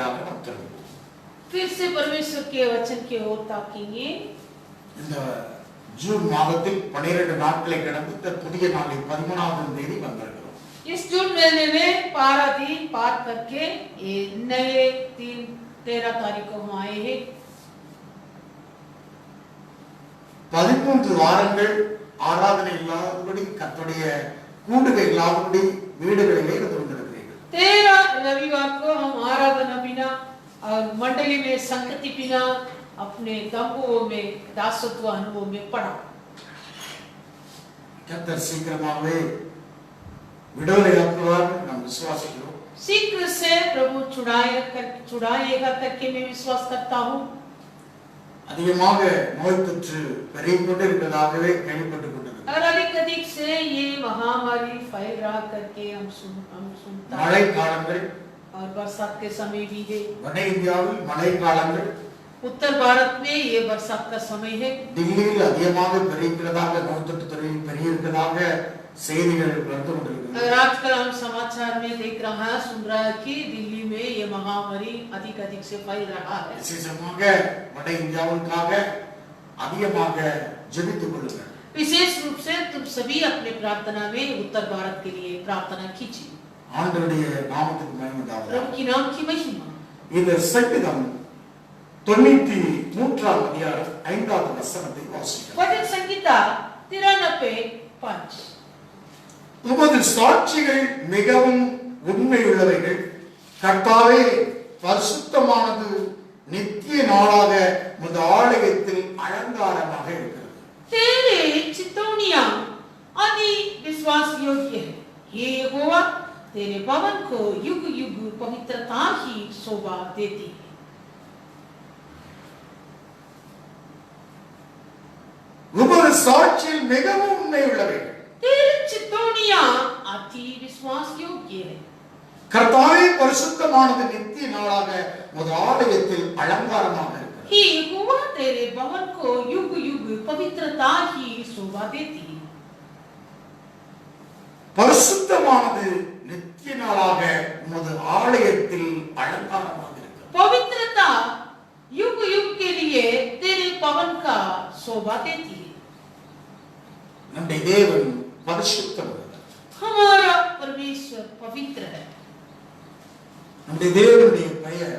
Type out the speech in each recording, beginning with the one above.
நேராக நாம் திரும்புவோம். फिर से परमेश्वर के वचन की ओर ताकेंगे। இந்த ஜூன் மாதத்தில் 12 நாட்களை கடந்து புதிய நாளில் 13ஆம் தேதி வந்திருக்கிறோம். इस जून महीने में 12 दिन पार करके ये नए 13 तारीख को हम आए हैं। 13 வாரங்கள் ஆராதனை இல்லாதபடி கர்த்தருடைய கூடுகை இல்லாதபடி வீடுகளிலே இருந்து கொண்டிருக்கிறீர்கள். 13 रविवार को हम आराधना बिना और मंडली में संगति बिना अपने तंबुओं में दासत्व अनुभव में पड़ा। கர்த்தர் சீக்கிரமாகவே விடுதலையாக்குவார் நாம் விசுவாசிக்கிறோம். शीघ्र से प्रभु छुड़ाएगा करके मैं विश्वास करता हूँ। அதிகமாக நோய் தொற்று பெருகிக் கொண்டிருக்கிறதாகவே கேள்விப்பட்டுக் கொண்டிருக்கிறோம். और अधिक से ये महामारी फैल रहा करके हम सुनता है। மழை காலங்கள் और बरसात के समय भी है। வட இந்தியாவில் மழை காலங்கள், उत्तर भारत में ये बरसात का समय है। दिल्लीயில் அதிகமாக பெருகிறதாக நோய் தொற்று பெருகியிருக்கிறதாக செய்திகள் வந்து கொண்டிருக்கிறது. अगर आजकल हम समाचार में देख रहा है, सुन रहा है कि दिल्ली में ये महामारी अधिक से फैल रहा है। விசேஷமாக வட இந்தியாவுக்காக அதிகமாக ஜெபித்துக் கொள்ளுங்கள். विशेष रूप से तुम सभी अपने प्रार्थना में उत्तर भारत के लिए प्रार्थना कीजिए। ஆண்டவருடைய நாமத்துக்கு மகிமை உண்டாவதாக. प्रभु की नाम की महिमा। இந்த சங்கீதம் 93ஆம் அதிகாரம் 5வது வசனத்தை வாசிக்கலாம். भजन संगीता 93:5। உமது சாட்சிகள் மிகவும் உண்மையுள்ளவைகள், கர்த்தாவே பரிசுத்தமானது நித்திய நாளாக உமது ஆலயத்தில் அலங்காரமாக இருக்கிறது. तेरे चितौनियां अति विश्वास योग्य है। हे यहोवा, तेरे भवन को युग युग पवित्रता ही शोभा देती है। உமது சாட்சியில் மிகவும் உண்மையுள்ளவைகள், तेरी चितौनियां अति विश्वास योग्य है। கர்த்தாவே பரிசுத்தமானது நித்திய நாளாக உமது ஆலயத்தில் அலங்காரமாக இருக்கிறது. हे यहोवा, तेरे भवन को युग युग पवित्रता ही शोभा देती है। பரிசுத்தமானது நித்திய நாளாக உமது ஆலயத்தில் அலங்காரமாக இருக்கிறது. पवित्रता युग युग के लिए तेरे भवन का शोभा देती है। நம்முடைய தேவன் பரிசுத்தமுள்ளவர். हमारा परमेश्वर पवित्र है। நம்முடைய தேவனுடைய பெயர்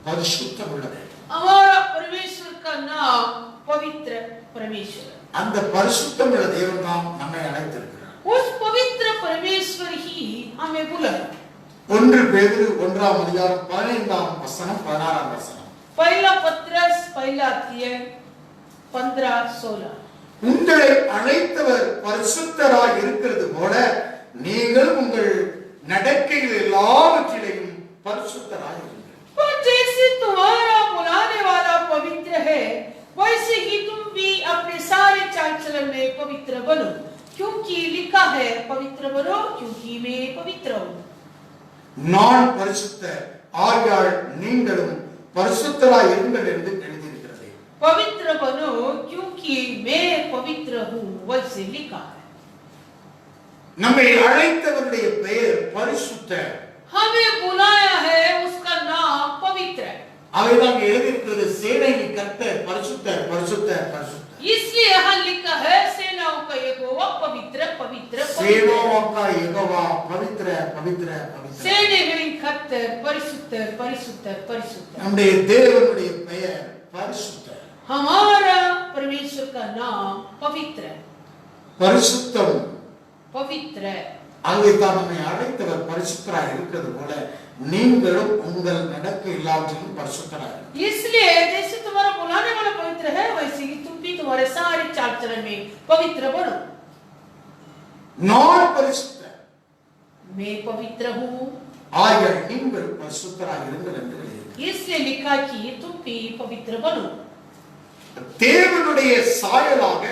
பரிசுத்தமுள்ளவர். हमारा परमेश्वर का नाम पवित्र परमेश्वर। அந்த பரிசுத்தமுள்ள தேவன் தான் நம்மை அழைத்திருக்கிறார். उस पवित्र परमेश्वर ही हमें बुलाया। 1 பேதுரு 1ஆம் அதிகாரம் 15ஆம் வசனம் 16ஆம் வசனம். पहला पत्रस पहला अध्याय 15-16। உங்களை அழைத்தவர் பரிசுத்தராய் இருக்கிறது போல நீங்கள் உங்கள் நடக்கைகள் எல்லாவற்றிலும் பரிசுத்தராய் இருங்கள். और जैसे तुम्हारा बुलाने वाला पवित्र है, वैसे ही तुम भी अपने सारे चाल चलन में पवित्र बनो, क्योंकि लिखा है पवित्र बनो क्योंकि मैं पवित्र हूँ। நான் பரிசுத்தர் ஆகையால் நீங்களும் பரிசுத்தராய் இருங்கள் என்று எழுதியிருக்கிறது. पवित्र बनो क्योंकि मैं पवित्र हूँ, वैसे लिखा है। நம்மை அழைத்தவருடைய பெயர் பரிசுத்தர். हमें बुलाया है, उसका नाम पवित्र है। அவைதான் எழுதியிருக்கிறது, சேனையின் கர்த்தர் பரிசுத்தர் பரிசுத்தர் பரிசுத்தர். इसलिए यहाँ लिखा है सेनाओं का यहोवा पवित्र पवित्र சேனையின் யெகோவா பவித்திர பவித்திர பவித்திர. சேனைகளின் கர்த்தர் பரிசுத்தர் பரிசுத்தர் பரிசுத்தர்। நம்முடைய தேவனுடைய பெயர் பரிசுத்தர். हमारा परमेश्वर का नाम पवित्र है। பரிசுத்தம் पवित्र है। அங்கே தான் நம்மை அழைத்தவர் பரிசுத்தராய் இருக்கிறது போல நீங்களும் உங்கள் நடக்கை எல்லாவற்றிலும் பரிசுத்தராய் இருங்கள். इसलिए जैसे तुम्हारा बुलाने वाला पवित्र है, वैसे ही तुम भी तुम्हारे सारे चाल चलन में पवित्र बनो। நான் பரிசுத்தர் मैं पवित्र हूँ, ஆகையால் நீங்கள் பரிசுத்தராய் இருங்கள் என்று எழுதியிருக்கிறது. इसलिए लिखा कि तुम भी पवित्र बनो। தேவனுடைய சாயலாக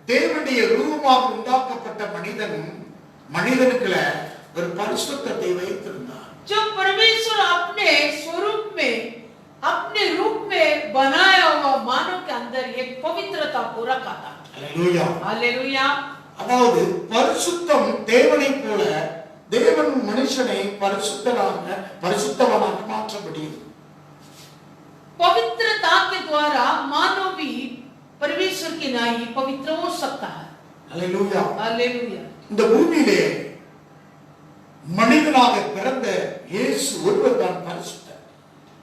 தேவனுடைய ரூபமாக உண்டாக்கப்பட்ட மனிதனுக்குள்ள ஒரு பரிசுத்தத்தை வைத்திருந்தார். जो परमेश्वर अपने स्वरूप में अपने रूप में बनाया हुआ मानव के अंदर एक पवित्रता को रखा था। Hallelujah hallelujah. அதாவது பரிசுத்தம் தேவனை போல தேவன் மனுஷனை பரிசுத்தவனாக மாற்ற पवित्रता के द्वारा मानव भी परमेश्वर के नाई पवित्र हो सकता है। அல்லேலூயா. हालेलुया। இந்த பூமியிலே மனிதனாக பிறந்த இயேசு ஒருவர் தான் பரிசுத்தர்.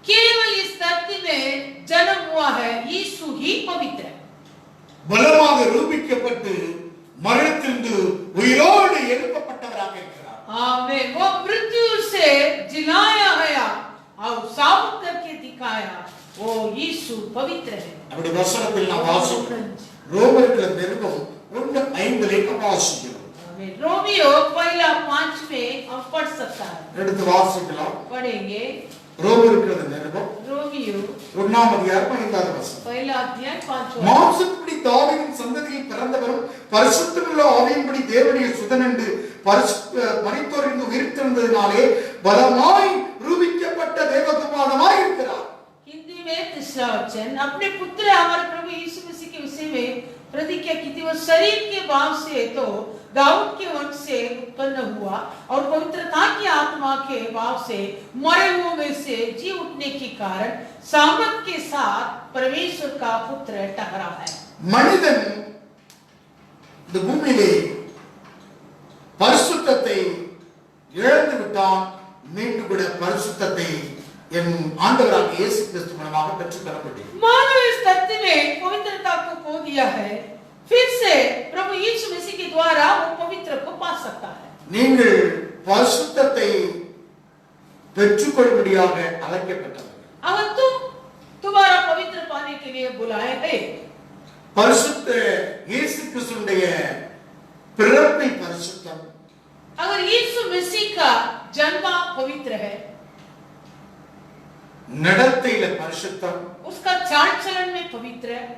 केवल इस धरती में जन्म हुआ है यीशु ही पवित्र है। பலமாக ரூபிக்கப்பட்டு மரணத்திலிருந்து உயிரோடு எழுப்பப்பட்டவராக இருக்கிறார். आमीन। वो मृत्यु से जिलाया गया और साबित करके दिखाया वो यीशु पवित्र है। அப்படி வசனத்தில் நாம் வாசிக்கிறோம். ரோமர்கள் நிருபம் 1:5 நாம் வாசிக்கிறோம். आमीन। रोमियो पहला 5 में हम पढ़ सकता है। எடுத்து வாசிக்கலாம். पढ़ेंगे। ரோமர்கள் நிருபம் रोमियो 1ஆம் அதிகாரம் 5வது வசனம். पहला अध्याय 5वां। மாம்சப்படி தாவீதின் சந்ததியில் பிறந்தவரும் பரிசுத்தமுள்ள ஆவியின்படி தேவனுடைய சுதன் என்று மரித்தோரிலிருந்து உயிர்த்தெழுந்ததினாலே பலமாய் ரூபிக்கப்பட்ட தேவகுமாரனாய் இருக்கிறார். हिंदी में तीसरा वचन, अपने पुत्र हमारे प्रभु यीशु मसीह के विषय में प्रतिज्ञा की थी, वो शरीर के भाव से तो दाऊद के वंश से उत्पन्न हुआ और पवित्रता की आत्मा के भाव से मरे हुए में से जी उठने के कारण सामर्थ के साथ परमेश्वर का पुत्र ठहरा है। மனிதன் இந்த பூமியிலே பரிசுத்தத்தை இழந்து விட்டான். மீண்டும் கூட பரிசுத்தத்தை என் ஆண்டவராகிய இயேசு கிறிஸ்து மூலமாக பெற்றுத் தர முடியும். मानव इस धरती में पवित्रता को खो दिया है, फिर से प्रभु यीशु मसीह के द्वारा वो पवित्र को पा सकता है। நீங்கள் பரிசுத்தத்தை பெற்றுக்கொள்ளும்படியாக அழைக்கப்பட்டவர்கள். अगर तुम तुम्हारा पवित्र पाने के लिए बुलाए गए, பரிசுத்த இயேசு கிறிஸ்துவினுடைய பிறப்பை பரிசுத்தம், अगर यीशु मसीह का जन्म पवित्र है, நடத்தையில பரிசுத்தம், उसका चाल चलन में पवित्र है,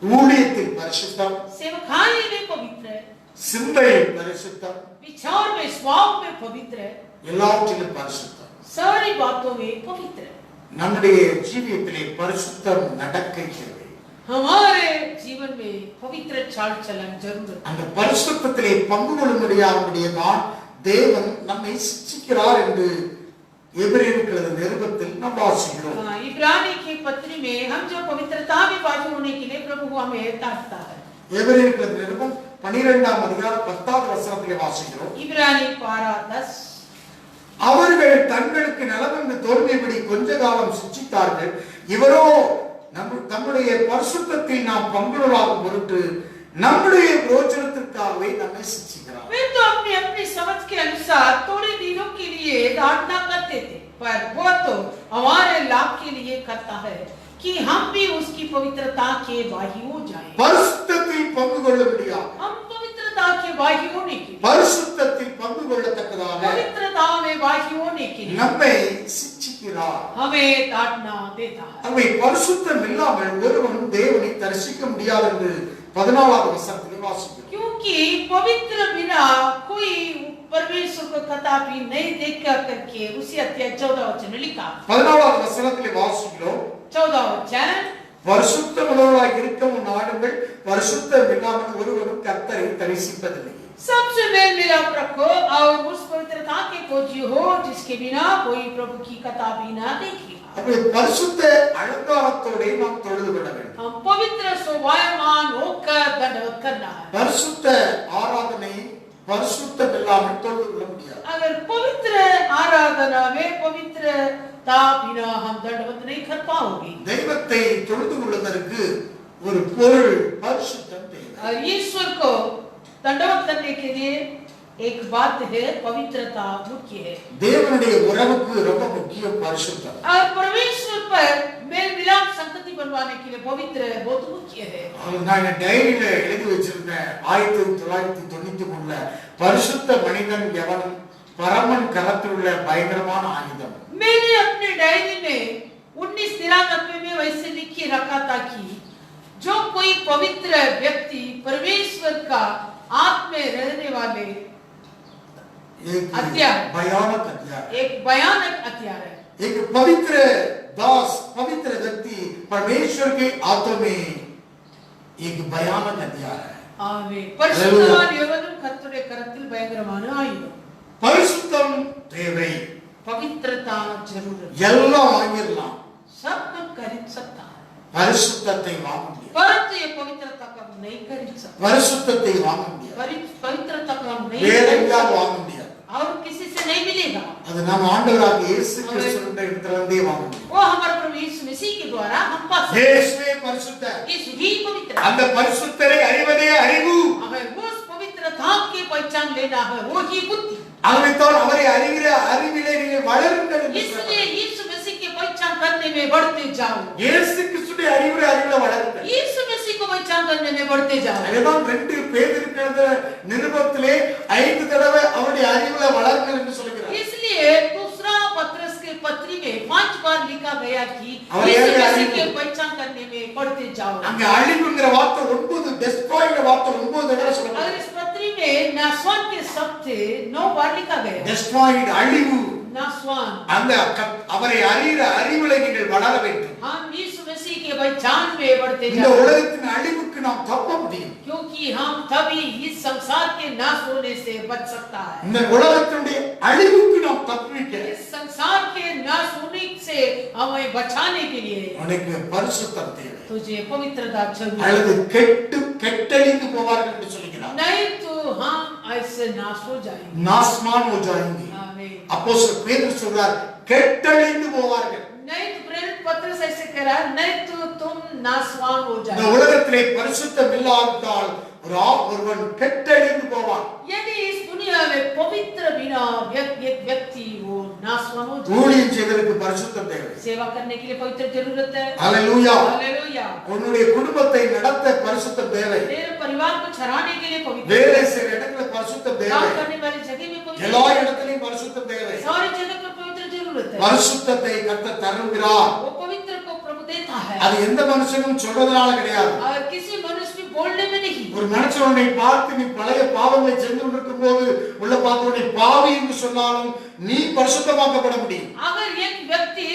ஊழியத்தில் பரிசுத்தம், सेवकाई में पवित्र है, சிந்தையில் பரிசுத்தம், विचार में स्वभाव में पवित्र है, எல்லாவற்றிலும் பரிசுத்தம். सारी बातों में पवित्र है। நம்முடைய ஜீவியத்திலே பரிசுத்தம் நடக்கை தேவை. हमारे जीवन में पवित्र चाल चलन जरूर है। அந்த பரிசுத்தத்திலே பங்கு கொள்ளும்படியாகதான் தேவன் நம்மை சிருஷ்டிக்கிறார் என்று எபிரேயர்கள் நிருபத்தில் நாம் வாசிக்கிறோம். इब्रानी की पत्री में हम जो पवित्रता में भागी होने के लिए प्रभु हमें ताकता है। எபிரேயர்கள் நிருபம் 12ஆம் அதிகாரம் 10வது வசனத்திலே வாசிக்கிறோம். इब्रानी 12:10 அவர்கள் தங்களுக்கு நலமென்று தோன்றியபடி கொஞ்ச காலம் சிருஷ்டித்தார்கள். இவரோ நம்முடைய பரிசுத்தத்தில் நாம் பங்குகளாகும் பொருட்டு நம்முடைய பிரோஜனத்திற்காகவே நம்மை சிருஷ்டிக்கிறார். वे तो अपनी अपनी समझ के अनुसार थोड़े दिनों के लिए धारणा करते थे, पर वो तो हमारे लाभ के लिए करता है कि हम भी उसकी पवित्रता के भागी हो जाएं। பரிசுத்தத்தில் பங்கு கொள்ளும்படியாக, हम पवित्रता के भागी होने के लिए, பரிசுத்தத்தில் பங்கு கொள்ளத்தக்கதாக पवित्रता में भागी होने के लिए நம்மை சிருஷ்டிக்கிறார். हमें ताड़ना देता है। அவை பரிசுத்தம் இல்லாமல் ஒருவனும் தேவனை தரிசிக்க முடியாது என்று 14வது வசனத்தில் வாசிக்கிறோம். क्योंकि पवित्र बिना कोई परमेश्वर को कदापि नहीं देखा करके उसी अध्याय 14 वचन में लिखा। 14வது வசனத்தில் வாசிக்கிறோம். 14 वचन, பரிசுத்தமுள்ளவர்களாய் இருக்கவும் நாடுங்கள், பரிசுத்தம் இல்லாமல் ஒருவனும் கர்த்தரை தரிசிப்பதில்லை. सबसे मेल मिलाप रखो और उस पवित्रता के खोजी हो जिसके बिना कोई प्रभु की कदापि ना देखी। அப்படி பரிசுத்த அலங்காரத்தோட நாம் தொழுது கொள்ள வேண்டும். हम पवित्र शोभायमान होकर दंडवत करना है। பரிசுத்த ஆராதனை பரிசுத்தம் இல்லாமல் தொழுது கொள்ள முடியாது. अगर पवित्र आराधना में पवित्रता बिना हम दंडवत नहीं कर पाओगे। தெய்வத்தை தொழுது கொள்வதற்கு ஒரு பொருள் பரிசுத்தம் தேவை. और ईश्वर को दंडवत करने के लिए एक बात है, पवित्रता मुख्य है। தேவனுடைய உறவுக்கு ரொம்ப முக்கியம் பரிசுத்தம். और परमेश्वर पर मेल मिलाप संगति बनवाने के लिए पवित्र बहुत मुख्य है। நான் டைரியில எழுதி வச்சிருந்தேன் 1993ல பரிசுத்த மனிதன் எவன் பரமன் கரத்தில் உள்ள பயங்கரமான ஆயுதம். मैंने अपने डायरी में 1993 में वैसे लिख के रखा था कि जो कोई पवित्र व्यक्ति परमेश्वर का आत्मा में रहने वाले एक हत्यार, भयानक हत्यार, एक भयानक हथियार है। एक पवित्र दास पवित्र व्यक्ति परमेश्वर के आत्मा में एक भयानक हथियार है. ஆமென். பரிசுத்தவான் எவனும் கர்த்தருடைய கரத்தில் பயங்கரமான ஆயுதம். பரிசுத்தம் தேவை. पवित्रता जरूर है। எல்லாம் வாங்கிடலாம். सब कुछ खरीद सकता है, பரிசுத்தத்தை வாங்க முடியாது. परंतु ये पवित्रता का नहीं खरीद सकता, பரிசுத்தத்தை வாங்க முடியாது. पवित्रता का नहीं வேற खरीद எங்கேயாவது सकता வாங்க முடியாது. और किसी से नहीं मिलेगा। அது நம்ம ஆண்டவராக இயேசு கிறிஸ்துவின் இடத்திலிருந்தே வாங்க முடியும். वो हमारे प्रभु यीशु मसीह के द्वारा हम पा सकते हैं। இயேசுவே பரிசுத்தர். यीशु ही पवित्र है। அந்த பரிசுத்தரை அறிவதே அறிவு. हमें उस पवित्रता की पहचान लेना है, वो ही बुद्धि। அவரைத்தான் அவரை அறிகிற அறிவிலே நீங்கள் வளருங்கள் என்று इसलिए यीशु मसीह की पहचान करने में बढ़ते जाओ। இயேசு கிறிஸ்துவின் அறிவில வளருங்கள். यीशु मसीह को पहचान करने में बढ़ते जाओ। அதுதான் 2 பேதுருக்கு எழுதின நிருபத்திலே 5 தடவை அவருடைய அறிவில வளருங்கள் என்று சொல்கிறார். इसलिए दूसरा पत्रस के पत्री में 5 बार लिखा गया कि और यीशु ये मसीह की पहचान करने में बढ़ते जाओ। அங்க அழிவுங்கிற வார்த்தை 9 டெஸ்ட்ராய்ங்கிற வார்த்தை 9 தடவை अगर சொல்லப்படுது. इस पत्री में नासवान के शब्द 9 बार लिखा गया। டெஸ்ட்ராய்ட் அழிவு. नासवान அந்த அவரை அறிகிற அறிவில நீங்கள் வளர வேண்டும். हम यीशु मसीह के पहचान में बढ़ते இந்த जाओ, உலகத்தின் அழிவுக்கு நாம் தப்ப முடியும். क्योंकि हम तभी इस संसार के नाश होने से बच सकता है। இந்த உலகத்தினுடைய அழிவுக்கு நாம் தப்பிக்க इस संसार के नाश होने से हमें बचाने के लिए உனக்கு பரிசுத்தம் தேவை. तुझे पवित्रता चाहिए, அல்லது கெட்டழிந்து போவார்கள் என்று சொல்கிறார். नहीं तो हम ऐसे नाश हो जाएंगे। नासमान हो जाएंगे. आमीन। அப்போஸ்தலர் பேதுரு சொல்றார் கெட்டழிந்து போவார்கள். नहीं तो प्रेरित पत्रस ऐसे कह रहा है, नहीं तो तुम नाशवान हो இந்த जाओगे। உலகத்திலே பரிசுத்தம் இல்லாவிட்டால் ஒருவன் கெட்டழிந்து போவான். यदि इस दुनिया में पवित्र बिना एक व्यक्ति वो नाशवान हो जाए। ஊழியம் செய்வதற்கு பரிசுத்தம் தேவை. सेवा करने के लिए पवित्र जरूरत है। ஹalleluya. हालेलुया। உன்னுடைய குடும்பத்தை நடத்த பரிசுத்தம் தேவை. तेरे परिवार को चलाने के लिए पवित्र, வேலை செய்கிற இடத்துல பரிசுத்தம் தேவை. काम करने वाली जगह में पवित्र, எல்லா இடத்திலும் பரிசுத்தம் தேவை. सारी जगह पर पवित्र जरूरत है। பரிசுத்தத்தை கர்த்தர் தருகிறார். वो पवित्र को प्रभु देता है, அது எந்த மனுஷனும் சொல்றதுனால கிடையாது. और किसी मनुष्य भी बोलने में नहीं। ஒரு மனுஷன் உன்னை பார்த்து நீ பழைய பாவங்களை செஞ்சு கொண்டிருக்கும் போது உள்ள பார்த்து உன்னை பாவி என்று சொன்னாலும் நீ பரிசுத்தமாக்கப்பட முடியும். अगर एक व्यक्ति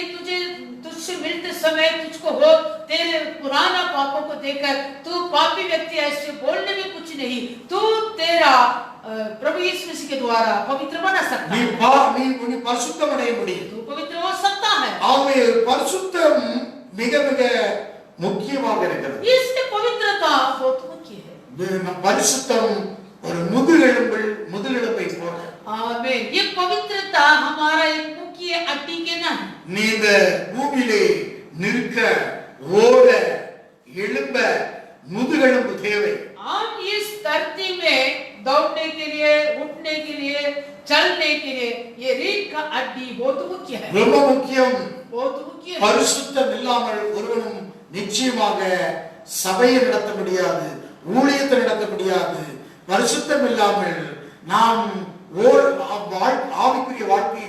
तुझसे मिलते समय तुझको हो तेरे पुराना पापों को देखकर तू पापी व्यक्ति ऐसे बोलने में कुछ नहीं, तू तेरा प्रभु यीशु मसीह के द्वारा पवित्र बना सकता நீ है, நீ பரிசுத்தம் அடைய முடியும். तू पवित्र हो सकता है। ஆகவே பரிசுத்தம் மிக மிக முக்கியமாக இருக்கிறது. इसलिए पवित्रता बहुत मुख्य है। பரிசுத்தம் ஒரு முதுகெலும்பை போல. आमीन। ये पवित्रता हमारा एक मुख्य अड्डी के ना है। நீ இந்த பூமியிலே நிற்க ஓட எழும்ப முதுகெலும்பு தேவை. हम इस धरती में दौड़ने के लिए, उठने के लिए, चलने के लिए ये रीढ़ का अड्डी बहुत मुख्य है, ரொம்ப முக்கியம். बहुत मुख्य है। பரிசுத்தம் இல்லாமல் ஒருவனும் நிச்சயமாக சபையை நடத்த முடியாது, ஊழியத்தை நடத்த முடியாது. பரிசுத்தம் இல்லாமல் நாம் ஆவிக்குரிய வாழ்க்கையை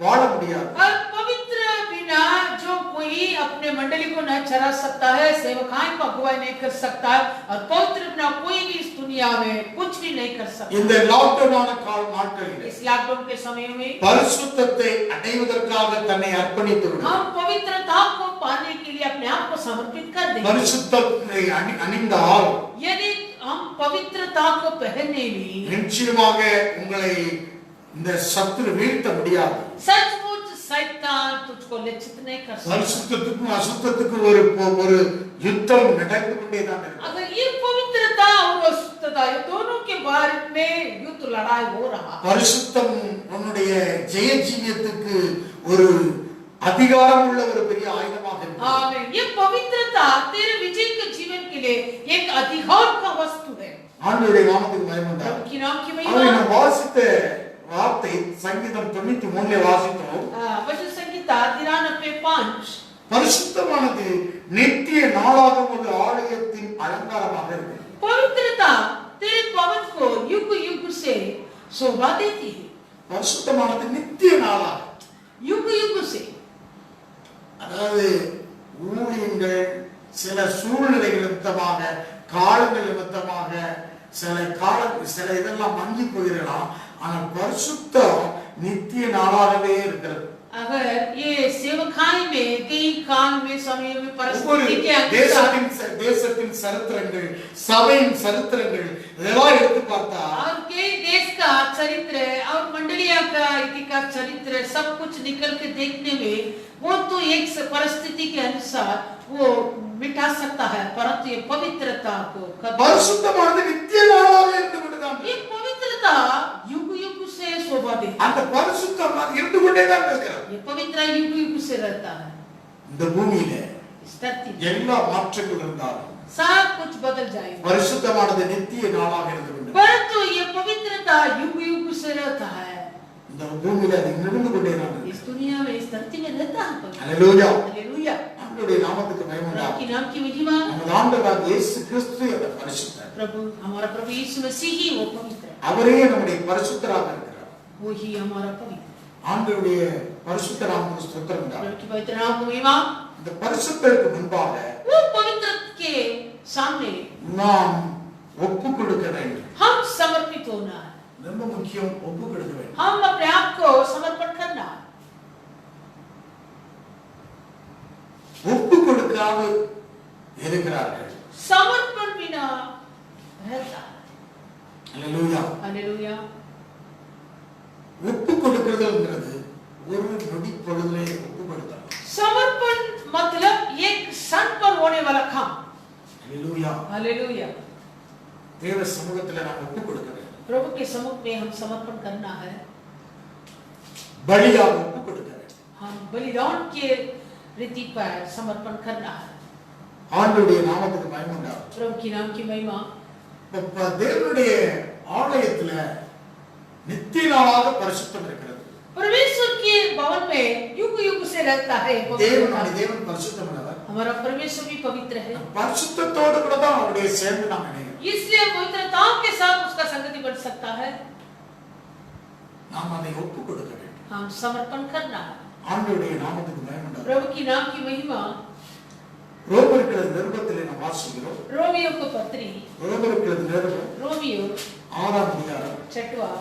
வாழ முடியாது. और पवित्र बिना जो कोई अपने मंडली को न चला सकता है, सेवकाई को अगुवाई नहीं कर सकता है, और पवित्र बिना कोई भी इस दुनिया में कुछ भी नहीं कर सकता। இந்த லாக்டவுனான நாட்களில் इस लॉकडाउन के समय में பரிசுத்தத்தை அடைவதற்காக தன்னை அர்ப்பணித்து விடு. हम पवित्रता को पाने के लिए अपने आप को समर्पित कर दें। பரிசுத்தத்தை அணிந்தால் यदि हम पवित्रता को पहनने में நிச்சயமாக உங்களை இந்த சத்துரு வீழ்த்த முடியாது. सचमुच शैतान तुझको लक्षित नहीं कर सकता। பரிசுத்தத்துக்கும் அசுத்தத்துக்கும் ஒரு யுத்தம் நடந்து கொண்டே தான் இருக்கு. अगर ये पवित्रता और अशुद्धता ये दोनों के बारे में युद्ध लड़ाई हो रहा है। பரிசுத்தம் உன்னுடைய ஜெய ஜீவியத்துக்கு ஒரு அதிகாரம் உள்ள ஒரு பெரிய ஆயுதமாக இருக்கு. आमीन। ये पवित्रता तेरे विजय के जीवन के लिए एक अधिकार का वस्तु है। ஆண்டவருடைய நாமத்துக்கு மகிமை உண்டாகட்டும். प्रभु की नाम की அதை महिमा। நாம் வாசித்த வார்த்தை சங்கீதம் 93 வாசித்தோம். वचन संहिता 93:5 பரிசுத்தமானது நித்திய நாளாகும் ஒரு ஆலயத்தின் அலங்காரமாக இருக்கு. पवित्रता तेरे भवन को युग युग से शोभा देती है। பரிசுத்தமானது நித்திய நாளாக, युग युग से, அதாவது ஊழியங்கள் சில சூழ்நிலைகள் நிமித்தமாக, காலங்கள் நிமித்தமாக சில இதெல்லாம் மங்கி போயிடலாம். ஆனால் பரிசுத்தம் நித்திய நாளாகவே இருக்கிறது. अगर ये सेवकाई में दिन काल में समय में ஒவ்வொரு परिस्थिति के अनुसार தேசத்தின் சரித்திரங்கள், சபையின் சரித்திரங்கள் இதெல்லாம் எடுத்து பார்த்தா और के देश का चरित्र और मंडलिया का इतिहास चरित्र सब कुछ निकल के देखने में वो तो एक परिस्थिति के अनुसार वो मिटा सकता है, परंतु ये पवित्रता को कभी பரிசுத்தமானது நித்திய நாளாக இருந்து கொண்டுதான் ये पवित्रता युग युग से शोभा देती है। அந்த பரிசுத்தம் அது இருந்து கொண்டே தான் இருக்கிறது. ये पवित्रता युग युग से रहता है। இந்த பூமியில इस धरती में எல்லா மாற்றங்கள் இருந்தாலும் सब कुछ बदल जाएगा, பரிசுத்தமானது நித்திய நாளாக இருந்து கொண்டு परंतु ये पवित्रता युग युग से रहता है। இந்த பூமியில அது இருந்து கொண்டே தான் इस दुनिया में, इस धरती में रहता है पवित्रता। ஹalleluya. हालेलुया। ஆண்டவருடைய நாமத்துக்கு மகிமை प्रभु உண்டாகட்டும். की नाम की महिमा। நமது ஆண்டவராகிய இயேசு கிறிஸ்து அந்த பரிசுத்தர். प्रभु हमारा प्रभु यीशु मसीह ही वो पवित्र है, அவரே நம்முடைய பரிசுத்தராக இருக்கிறார். वो ही हमारा पवित्र। ஆண்டவருடைய பரிசுத்த நாமத்துக்கு ஸ்தோத்திரம் உண்டாகட்டும். प्रभु की पवित्र नाम को महिमा। இந்த பரிசுத்தருக்கு முன்பாக वो पवित्र के सामने நாம் ஒப்பு கொடுக்க வேண்டும். हम समर्पित होना है, ரொம்ப முக்கியம், ஒப்பு கொடுக்க வேண்டும். हम अपने आप को समर्पण करना है। ஒப்பு கொடுக்காம இருக்கிறார்கள். समर्पण बिना रहता है। ஹalleluya. हालेलुया। ஒப்பு கொடுக்கிறதுங்கிறது ஒரு நொடி பொழுதிலே ஒப்பு கொடுத்தல். समर्पण मतलब एक क्षण पर होने वाला काम। ஹalleluya. हालेलुया। தேவ சமூகத்தில் நாம் ஒப்பு கொடுக்க வேண்டும். प्रभु के सम्मुख में हम समर्पण करना है, பலியாக ஒப்பு கொடுக்க வேண்டும். हम बलिदान के रीति पर समर्पण करना है। ஆண்டவருடைய நாமத்துக்கு மகிமை உண்டாகட்டும். प्रभु की नाम की महिमा। தேவனுடைய ஆலயத்துல நித்திய நாளாக பரிசுத்தம் இருக்கிறது. परमेश्वर के भवन में युग युग से रहता है पवित्रता। தேவன் பரிசுத்தமானவர். हमारा परमेश्वर भी पवित्र है, பரிசுத்தத்தோடு கூட தான் அவருடைய சேர்ந்து நாம் இணைகிறோம். इसलिए पवित्रताओं के साथ उसका संगति बढ़ सकता है। நாம் அதை ஒப்பு கொடுக்க வேண்டும். हम समर्पण करना है। ஆண்டவருடைய நாமத்துக்கு மகிமை உண்டாகட்டும். प्रभु की नाम की महिमा। ரோமர்கள் நிருபத்திலே நாம் வாசிக்கிறோம். रोमियो को पत्री, ரோமர்கள் நிருபம் रोमियो 6ஆம் அதிகாரம் 6वां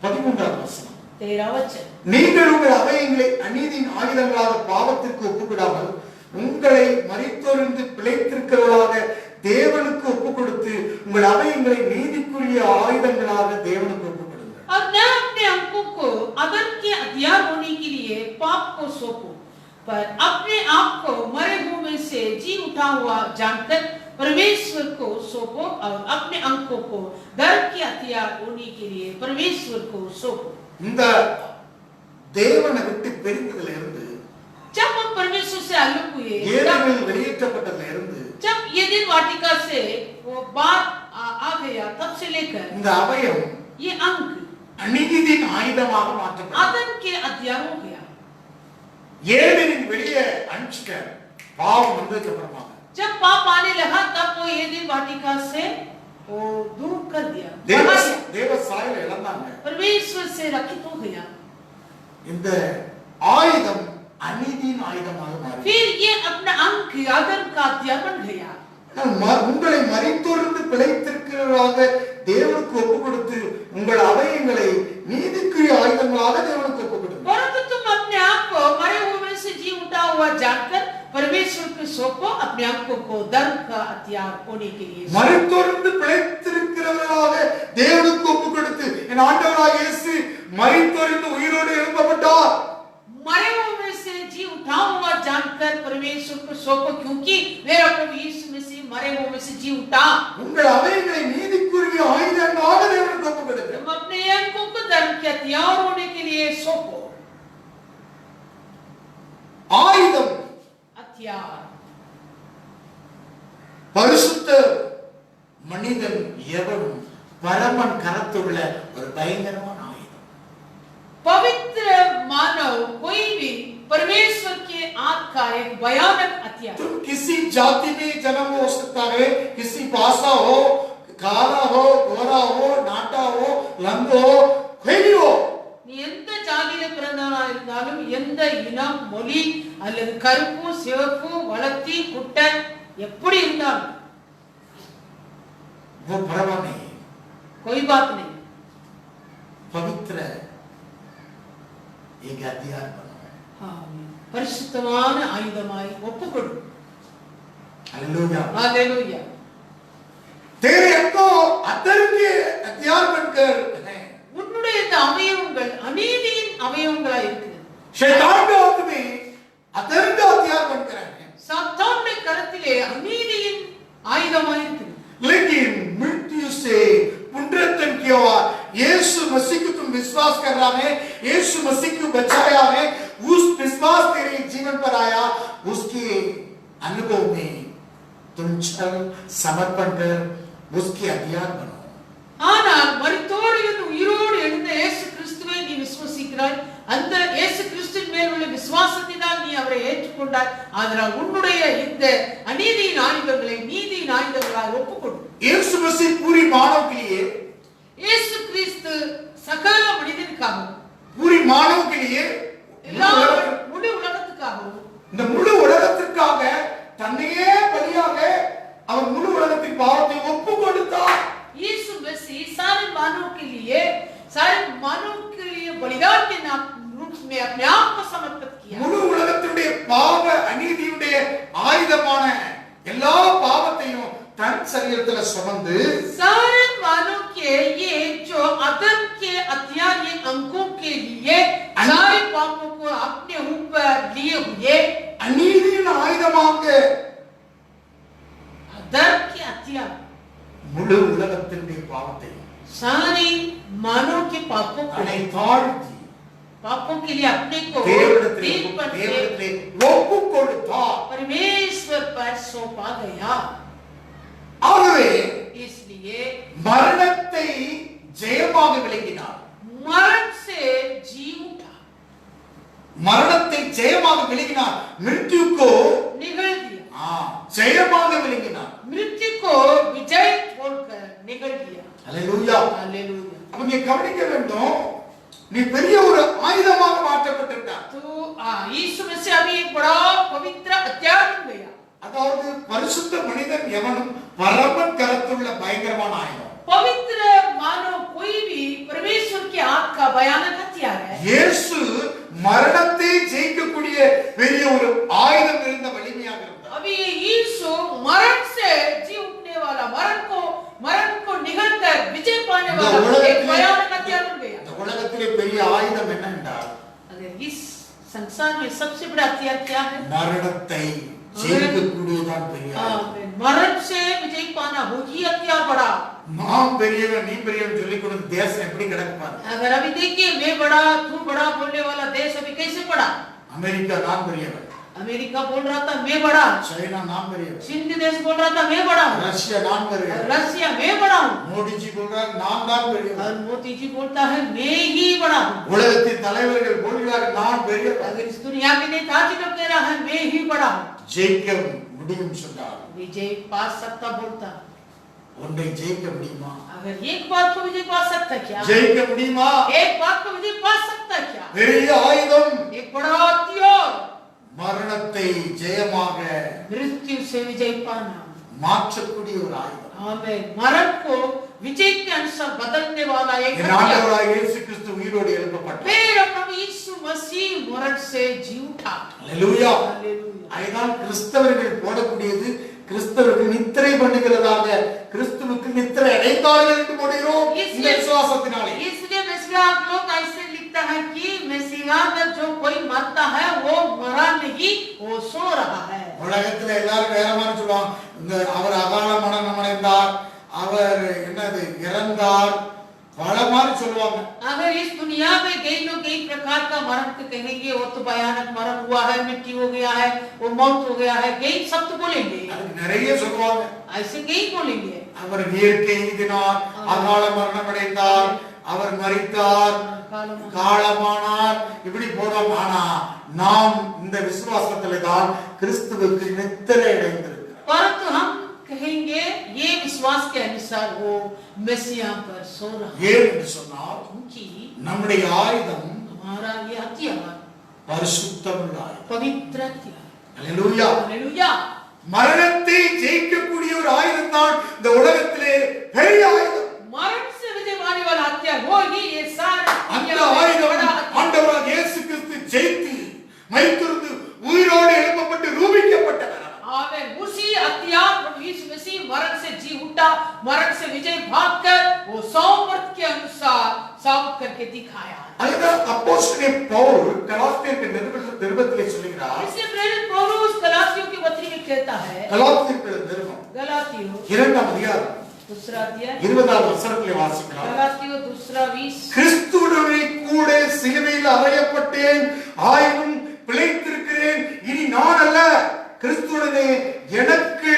13ஆம் வசனம். 13 वचन। நீங்கள் உங்கள் அவயங்களை அநீதியின் ஆயுதங்களாக பாவத்திற்கு ஒப்புவிடாமல் உங்களை மரித்தோரிந்து பிழைத்திருக்கிறவர்களாக தேவனுக்கு ஒப்பு கொடுத்து உங்கள் அவயங்களை நீதிக்குரிய ஆயுதங்களாக தேவனுக்கு ஒப்பு கொடுங்கள். और न अपने अंकों को अदम के हथियार होने के लिए पाप को सौंपो, पर अपने आप को मरे हुए में से जी उठा हुआ जानकर परमेश्वर को सौंपो और अपने अंकों को धर्म के हथियार होने के लिए परमेश्वर को सौंपो। இந்த தேவனை விட்டு பிரிந்ததிலிருந்து இருந்து जब हम परमेश्वर से अलग हुए, ஏதேனில் வெளியேற்றப்பட்டதிலிருந்து இருந்து जब एदेन वाटिका से वो बात आ गया, तब से लेकर இந்த அவயம் ये अंक அநீதியின் ஆயுதமாக மாற்றப்பட்டது. आदम के हथियार हो गया। ஏதேனின் வெளியே அனுப்பிச்சிட்ட பாவம் வந்ததுக்கு அப்புறமா जब पाप आने लगा तब वो एदेन वाटिका से वो दूर कर दिया, தேவ சாயலை இழந்தாங்க. परमेश्वर से रखित हो गया। இந்த ஆயுதம் அநீதியின் ஆயுதமாக மாறியது. फिर ये अपना अंक आदम का हथियार बन गया। உங்களை மரித்தோர்ந்து பிழைத்திருக்கிறவர்களாக தேவனுக்கு ஒப்பு கொடுத்து உங்கள் அவயங்களை நீதிக்குரிய ஆயுதங்களாக தேவனுக்கு ஒப்பு கொடுங்க. परंतु तुम अपने आप को मरे हुए में से जी उठा हुआ जानकर परमेश्वर को सौंपो, अपने अंकों को धर्म का हथियार होने के लिए। மரித்தோர்ந்து பிழைத்திருக்கிறவர்களாக தேவனுக்கு ஒப்பு கொடுத்து என் ஆண்டவராகிய இயேசு மரித்தோர்ந்து உயிரோடு எழுப்பப்பட்டார். मरे हुए में से जी उठा हुआ जानकर परमेश्वर को सौंपो, क्योंकि मेरा प्रभु यीशु मसीह मरे हुए में से जी उठा। உங்கள் அவயங்களை நீதிக்குரிய ஆயுதங்களாக தேவனுக்கு ஒப்பு கொடுங்க. तुम अपने अंकों को धर्म के हथियार होने के लिए सौंपो। ஆயுதம் हथियार பரிசுத்த மனிதன் எவனும் பரமன் கரத்துள்ள ஒரு பயங்கரமான ஆயுதம். पवित्र मानव कोई भी परमेश्वर के हाथ का एक भयानक हथियार। तुम किसी जाति में जन्म हो सकता है, किसी भाषा हो, काला हो, गोरा हो, नाटा हो, लंग हो, कोई भी हो, நீ எந்த ஜாதியில பிறந்தவனா இருந்தாலும், எந்த இனம், மொழி அல்லது கருப்பு, சிவப்பு, வளர்த்தி, குட்டை எப்படி இருந்தாலும் वो परवा नहीं, कोई बात नहीं। पवित्र एक हथियार बनो. பரிசுத்தமான ஆயுதமாய் ஒப்புக்கொடு। हालेलुया. हालेलुया। तेरे अंगों अधर्म के हथियार बनकर हैं. உன்னுடைய இந்த அவயவங்கள் அநீதியின் அவயவங்களாய் இருக்கிறது। शैतान के हाथ में में अधर्म का हथियार बनकर है, சாத்தானுடைய கரத்திலே அநீதியின் ஆயுதமாய் இருக்கிறது. लेकिन मृत्यु से पुनरुत्थान किया हुआ यीशु मसीह को तुम विश्वास कर रहा है, यीशु मसीह को बचाया है, उस विश्वास तेरे जीवन पर आया, उसके अनुभव में तुम चल समर्पण कर उसके हथियार बनो. ஆனால் மரித்தோர் இருந்து உயிரோடு எழுந்த இயேசு கிறிஸ்துவை நீ விசுவாசிக்கிறாய். அந்த இயேசு கிறிஸ்துவின் மேல் உள்ள விசுவாசத்தினால் நீ அவரை ஏற்றுக்கொண்டாய். அதனால் உன்னுடைய இந்த அநீதியின் ஆயுதங்களை நீதியின் ஆயுதங்களாக ஒப்புக்கொடு. यीशु मसीह पूरी मानव के लिए, இயேசு கிறிஸ்து சகல மனிதனுக்காகவும், पूरी मानव के लिए, எல்லா முழு உலகத்துக்காகவும், இந்த முழு உலகத்திற்காக தன்னையே பலியாக அவர் முழு உலகத்தின் பாவத்தை ஒப்பு கொடுத்தார். यीशु मसीह सारे मानव के लिए बलिदान के रूप में अपने आप को समर्पित किया. முழு உலகத்தினுடைய பாவ அநீதியுடைய ஆயுதமான எல்லா பாவத்தையும் தன் சரீரத்துல சுமந்து सारे मानव के ये जो अधर्म के हथियार ये अंकों के लिए सारे पापों को अपने ऊपर लिए हुए அநீதியின் ஆயுதமாக अधर्म के हथियार முழு உலகத்தினுடைய பாவத்தை सारे मानव के पापों को தாழ்த்தி पापों के लिए अपने को தேவனிடத்திலே ஒப்பு கொடுத்தார். परमेश्वर पर सौंपा गया. ஆகவே इसलिए மரணத்தை ஜெயமாக விளங்கினார். मरण से जी उठा, மரணத்தை ஜெயமாக விளங்கினார். मृत्यु को निगल दिया, ஜெயமாக விளங்கினார். मृत्यु को विजय छोड़कर निगल दिया. அல்லேலூயா. हालेलुया. அப்ப நீ கவனிக்க வேண்டும், நீ பெரிய ஒரு ஆயுதமாக மாற்றப்பட்டிருக்கார். तो यीशु मसीह अभी एक बड़ा पवित्र हथियार बन गया. அதாவது பரிசுத்த மனிதன் எவனும் பரமன் கரத்துள்ள பயங்கரமான ஆயுதம். पवित्र मानव कोई भी परमेश्वर के हाथ का भयानक हथियार है. இயேசு மரணத்தை ஜெயிக்கக்கூடிய பெரிய ஒரு ஆயுதம் இருந்த வலிமையாக இருந்தார். अभी यीशु मरण से जी उठने वाला, मरण को निगल कर विजय पाने वाला एक भयानक हथियार बन गया. இந்த உலகத்திலே பெரிய ஆயுதம் என்ன என்றால், अगर इस संसार में सबसे बड़ा हथियार क्या है? மரணத்தை ஜெயிக்கக்கூடியதான் பெரிய ஆயுதம். मरण से विजय पाना वो ही हथियार बड़ा. நான் பெரியவன் நீ பெரியவன் சொல்லிக் கொடுத்து தேசம் எப்படி கிடக்குப்பாரு. अगर अभी देखिए मैं बड़ा तू बड़ा बोलने वाला देश अभी कैसे पड़ा? अमेरिका நான் பெரியவன், अमेरिका बोल रहा था मैं बड़ा, चाइना நான் பெரியவன், चीन देश बोल रहा था मैं बड़ा हूँ, रशिया நான் பெரியவன், रसिया मैं बड़ा हूँ, மோடி जी बोल रहा है நான் தான் பெரியவன், और मोदी जी बोलता है मैं ही बड़ा हूँ. உலகத்தின் தலைவர்கள் बोलறார்கள் நான் பெரியவன். अगर इस दुनिया के नेताजी लोग कह रहा है मैं ही बड़ा हूँ, ஜெயிக்க முடியும் சொன்னார். विजय पा सकता बोलता. ஒன்றை ஜெயிக்க முடியுமா? अगर एक बात को विजय पा सकता क्या? ஜெயிக்க முடியுமா? एक बात को विजय पा सकता क्या? பெரிய ஆயுதம் एक बड़ा हथियार மரணத்தை ஜெயமாக मृत्यु से विजय पाना. மாற்றக்கூடிய ஒரு ஆயுதம். आमीन. मरण को विजय के अनुसार बदलने वाला एक என் ஆண்டவராகிய இயேசு கிறிஸ்து உயிரோடு எழுப்பப்பட்டார். मेरा प्रभु यीशु मसीह मरण से जी उठा. அல்லேலூயா. हालेलुया. அதுதான் கிறிஸ்தவர்கள் போடக்கூடியது, கிறிஸ்தவர்கள் நித்திரை பண்ணுகிறதாக கிறிஸ்துவுக்கு நித்திரை அடைந்தார்கள் என்று போடுகிறோம் இந்த விசுவாசத்தினாலே. इसलिए मसीहा लोग ऐसे लिखता है कि मसीहा में जो कोई मरता है वो मरा नहीं, वो सो रहा है. உலகத்துல எல்லாரும் வேற மாதிரி சொல்லுவாங்க. இந்த அவர் அகால மரணம் அடைந்தார், அவர் என்னது இறந்தார், பல மாதிரி சொல்லுவாங்க. अगर इस दुनिया में कई लोग कई प्रकार का मरण को कहेंगे, वो तो भयानक मरण हुआ है, मिट्टी हो गया है, वो मौत हो गया है, कई शब्द बोलेंगे, அதுக்கு நிறைய சொல்லுவாங்க. ऐसे कई बोलेंगे. அவர் இயற்கை எய்தினார், அகால மரணம் அடைந்தார், அவர் மரித்தார், காலமானார், இப்படி போறோம். ஆனா நாம் இந்த விசுவாசத்திலே தான் கிறிஸ்துவுக்கு நித்திரை அடைந்திருக்கிறோம். परंतु हम कहेंगे ये विश्वास के अनुसार वो मसीहा पर सो रहा है. ஏன் என்று சொன்னால் क्योंकि நம்முடைய ஆயுதம் हमारा ये हथियार பரிசுத்தமுள்ள ஆயுதம். पवित्र हथियार. அல்லேலூயா. हालेलुया. மரணத்தை ஜெயிக்கக்கூடிய ஒரு ஆயுதம் தான் இந்த உலகத்திலே பெரிய ஆயுதம். मरण से विजय पाने वाला हथियार वो ही ये सारे அந்த ஆயுதம் ஆண்டவராகிய இயேசு கிறிஸ்து ஜெயித்து மரித்திருந்து உயிரோடு எழுப்பப்பட்டு ரூபிக்கப்பட்டவர். आमीन. उसी हथियार प्रभु यीशु मसीह मरण से जी उठा, मरण से विजय भागकर वो सामर्थ के अनुसार साबित करके दिखाया. அதுதான் அப்போஸ்தலன் பவுல் கலாத்தியருக்கு நிருபத்திலே कहता है கலாத்தியர்கள் நிருபம் गलातियों 2 அதிகாரம் दूसरा अध्याय 20வது வசனத்திலே வாசிக்கலாம். गलातियों दूसरा 20 கிறிஸ்துவுடனே கூட சிலுவையில் அறையப்பட்டேன், ஆயினும் பிழைத்திருக்கிறேன். இனி நான் அல்ல, கிறிஸ்துவுடனே எனக்கு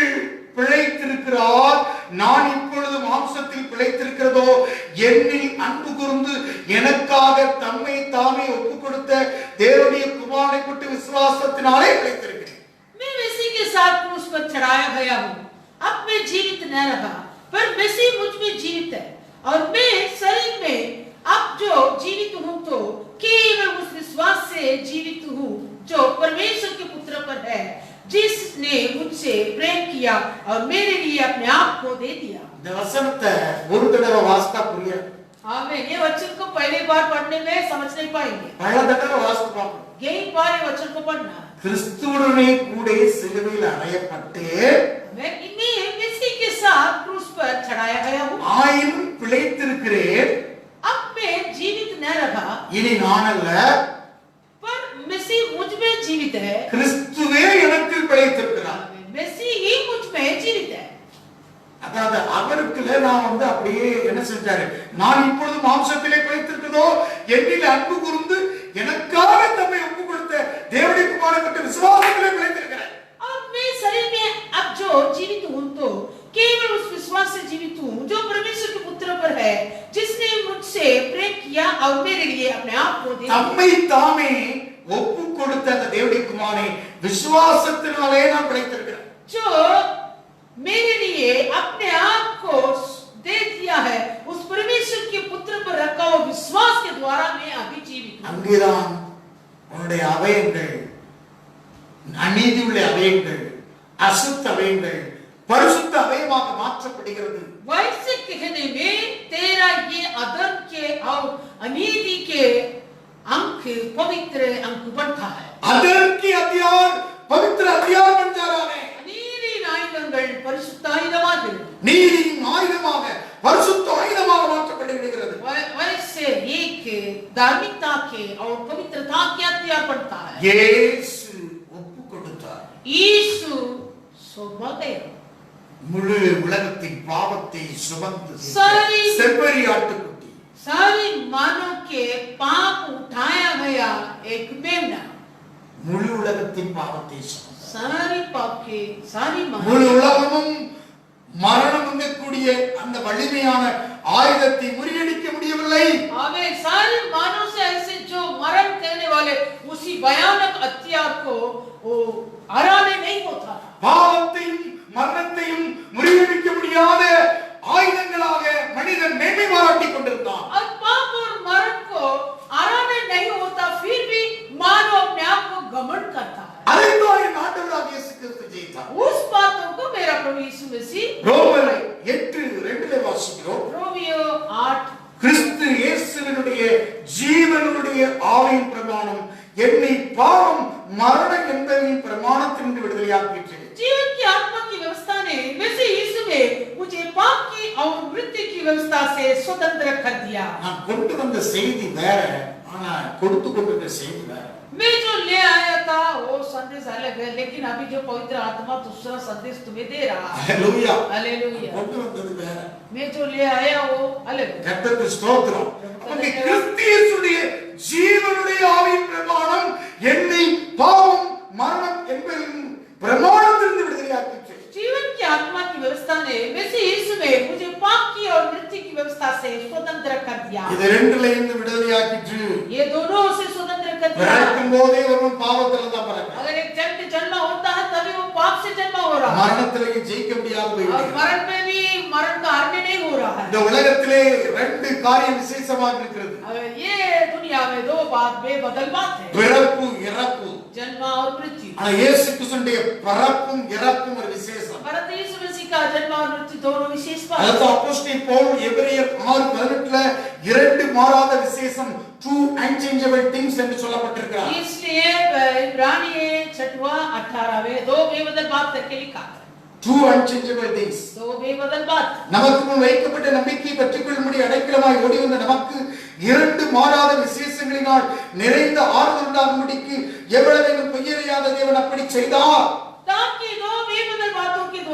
பிழைத்திருக்கிறார். நான் இப்பொழுது மாம்சத்தில் பிழைத்திருக்கிறதோ என்னில் அன்பு கூர்ந்து எனக்காக தம்மை தாமே ஒப்புக் கொடுத்த தேவனுடைய குமாரனை கொண்டு விசுவாசத்தினாலே பிழைத்திருக்கிறேன். मैं मसीह के साथ क्रूस पर चढ़ाया गया हूँ. अब मैं जीवित न रहा, पर मसीह मुझ में जीवित है, और मैं शरीर में अब जो जीवित हूँ तो केवल उस विश्वास से जीवित हूँ जो परमेश्वर के पुत्र पर है, जिसने मुझसे प्रेम किया और मेरे लिए अपने आप को दे दिया. இந்த வசனத்தை ஒரு தடவை வாசித்தா புரியாது. आमीन. ये वचन को पहली बार पढ़ने में समझ नहीं पाएंगे. பல தடவை வாசித்து பார்க்கணும். यही बार ये वचन को पढ़ना. கிறிஸ்துவுடனே கூட சிலுவையில் அறையப்பட்டு मैं इन्हीं मसीह के साथ क्रूस पर चढ़ाया गया हूँ. ஆயினும் பிழைத்திருக்கிறேன். अब मैं जीवित न रहा, இனி நான் அல்ல, पर मसीह मुझ में जीवित है. கிறிஸ்துவே எனக்கு பிழைத்திருக்கிறார். मसीह ही मुझ में जीवित है. அதாவது அவருக்குள்ள நான் அப்படியே என்ன செஞ்சாரு, நான் இப்பொழுது மாம்சத்திலே பிழைத்திருக்கிறதோ என்னில் அன்பு கூர்ந்து எனக்காக தம்மை ஒப்புக் கொடுத்த தேவனுடைய குமாரனை கொண்டு விசுவாசத்திலே பிழைத்திருக்கிறேன். और मैं शरीर में अब जो जीवित हूँ तो केवल उस विश्वास से जीवित हूँ जो परमेश्वर के पुत्र पर है, जिसने मुझसे प्रेम किया और मेरे लिए अपने आप को दे दिया. தம்மை தாமே ஒப்புக் கொடுத்த அந்த தேவனுடைய குமாரனை விசுவாசத்தினாலே நான் பிழைத்திருக்கிறேன். जो मेरे लिए अपने आप को दे दिया है, उस परमेश्वर के पुत्र पर रखा हुआ विश्वास के द्वारा मैं अभी जीवित हूँ. அங்கேதான் உன்னுடைய அவயங்கள், அநீதி உள்ள அவயங்கள், அசுத்த அவயங்கள் பரிசுத்த அவயமாக மாற்றப்படுகிறது. वैसे कहने में तेरा ये अधर्म के और अनीति के अंक पवित्र अंक बनता है. अधर्म की हथियार पवित्र हथियार बन जा रहा है. அநீதியின் ஆயுதங்கள் பரிசுத்த ஆயுதமாகிறது. நீதியின் ஆயுதமாக பரிசுத்த ஆயுதமாக மாற்றப்படுகிறது. वैसे एक धार्मिकता के और पवित्रता के हथियार बनता है. இயேசு ஒப்பு கொடுத்தார். यीशु सौंपा गया. முழு உலகத்தின் பாவத்தை சுமந்து सारी செம்மறி ஆட்டுக்குட்டி, सारी मानव के पाप उठाया गया एक मेमना. முழு உலகத்தின் பாவத்தை சுமந்தார். सारी पाप के सारी முழு உலகமும் மரணம் என்கக்கூடிய அந்த வலிமையான ஆயுதத்தை முறியடிக்க முடியவில்லை. हमें सारे मानव से ऐसे जो मरण करने वाले उसी भयानक हथियार को वो हराने नहीं होता. பாவத்தையும் மரணத்தையும் முறியடிக்க முடியாத ஆயுதங்களாக மனிதன் மேன்மை பாராட்டிக் கொண்டிருந்தான். और पाप और मरण को हराने नहीं होता, फिर भी मानव अपने आप को घमंड करता है. அதைத்தான் என் ஆண்டவராக இயேசு கிறிஸ்து ஜெயித்தார். उस बातों को मेरा प्रभु यीशु मसीह ரோமர் 8:2 வாசிக்கிறோம். रोमियो 8 கிறிஸ்து இயேசுவினுடைய ஜீவனுடைய ஆவியின் பிரமாணம் என்னை பாவம் மரணம் என்பதின் பிரமாணத்திலிருந்து விடுதலையாக்கிற்று. जीवन की आत्मा की व्यवस्था ने मसीह यीशु में मुझे पाप की और मृत्यु की व्यवस्था से स्वतंत्र कर दिया. நான் கொண்டு வந்த செய்தி வேற, ஆனா கொடுத்து கொண்டிருந்த செய்தி வேற. मैं जो ले आया था वो संदेश अलग है, लेकिन अभी जो पवित्र आत्मा दूसरा संदेश तुम्हें दे रहा है. ஹalleluya. हालेलुया. கொண்டு வந்தது வேற. मैं जो ले आया वो अलग है. கர்த்தருக்கு ஸ்தோத்திரம். அப்ப கிறிஸ்து இயேசுடைய ஜீவனுடைய ஆவியின் பிரமாணம் என்னை பாவம் மரணம் என்பதின் பிரமாணத்திலிருந்து விடுதலையாக்கிற்று. जीवन की आत्मा की व्यवस्था ने मसीह यीशु में मुझे पाप की और मृत्यु की व्यवस्था से स्वतंत्र कर दिया. இது ரெண்டுல இருந்து விடுதலையாக்கிற்று. ये दोनों से स्वतंत्र कर दिया. பிறக்கும் போதே ஒருவன் பாவத்துல தான் பிறக்கிறான். अगर एक जन जन्म होता है तभी वो पाप से जन्म हो रहा है. மரணத்திலேயே ஜெயிக்க முடியாது और போயிடுது. मरण में भी मरण का हारने नहीं हो रहा है. இந்த உலகத்திலே ரெண்டு காரியம் விசேஷமாக இருக்கிறது. ये दुनिया में दो बात बेबदल बात है, பிறப்பு இறப்பு. जन्म और मृत्यु. ஆனா இயேசு கிறிஸ்துவினுடைய பிறப்பும் இறப்பும் ஒரு விசேஷம். परंतु यीशु मसीह का जन्म और मृत्यु दोनों विशेष बात है. அதுதான் அப்போஸ்தலன் பவுல் எபிரேயர் 6:18ல இரண்டு மாறாத விசேஷம், two unchangeable things என்று சொல்லப்பட்டிருக்கிறார். इसलिए इब्रानी 6:18 दो बेबदल बात करके लिखा है. two unchangeable things. दो बेबदल बात. நமக்கு முன் வைக்கப்பட்ட நம்பிக்கையை பற்றிக்கொள்ளும்படி அடைக்கலமாய் ஓடி வந்த நமக்கு இரண்டு மாறாத விசேஷங்களினால் நிறைந்த ஆறுதல் உண்டாகும்படிக்கு எவ்வளவு பொய்யறியாத தேவன் அப்படி செய்தார். ताकि दो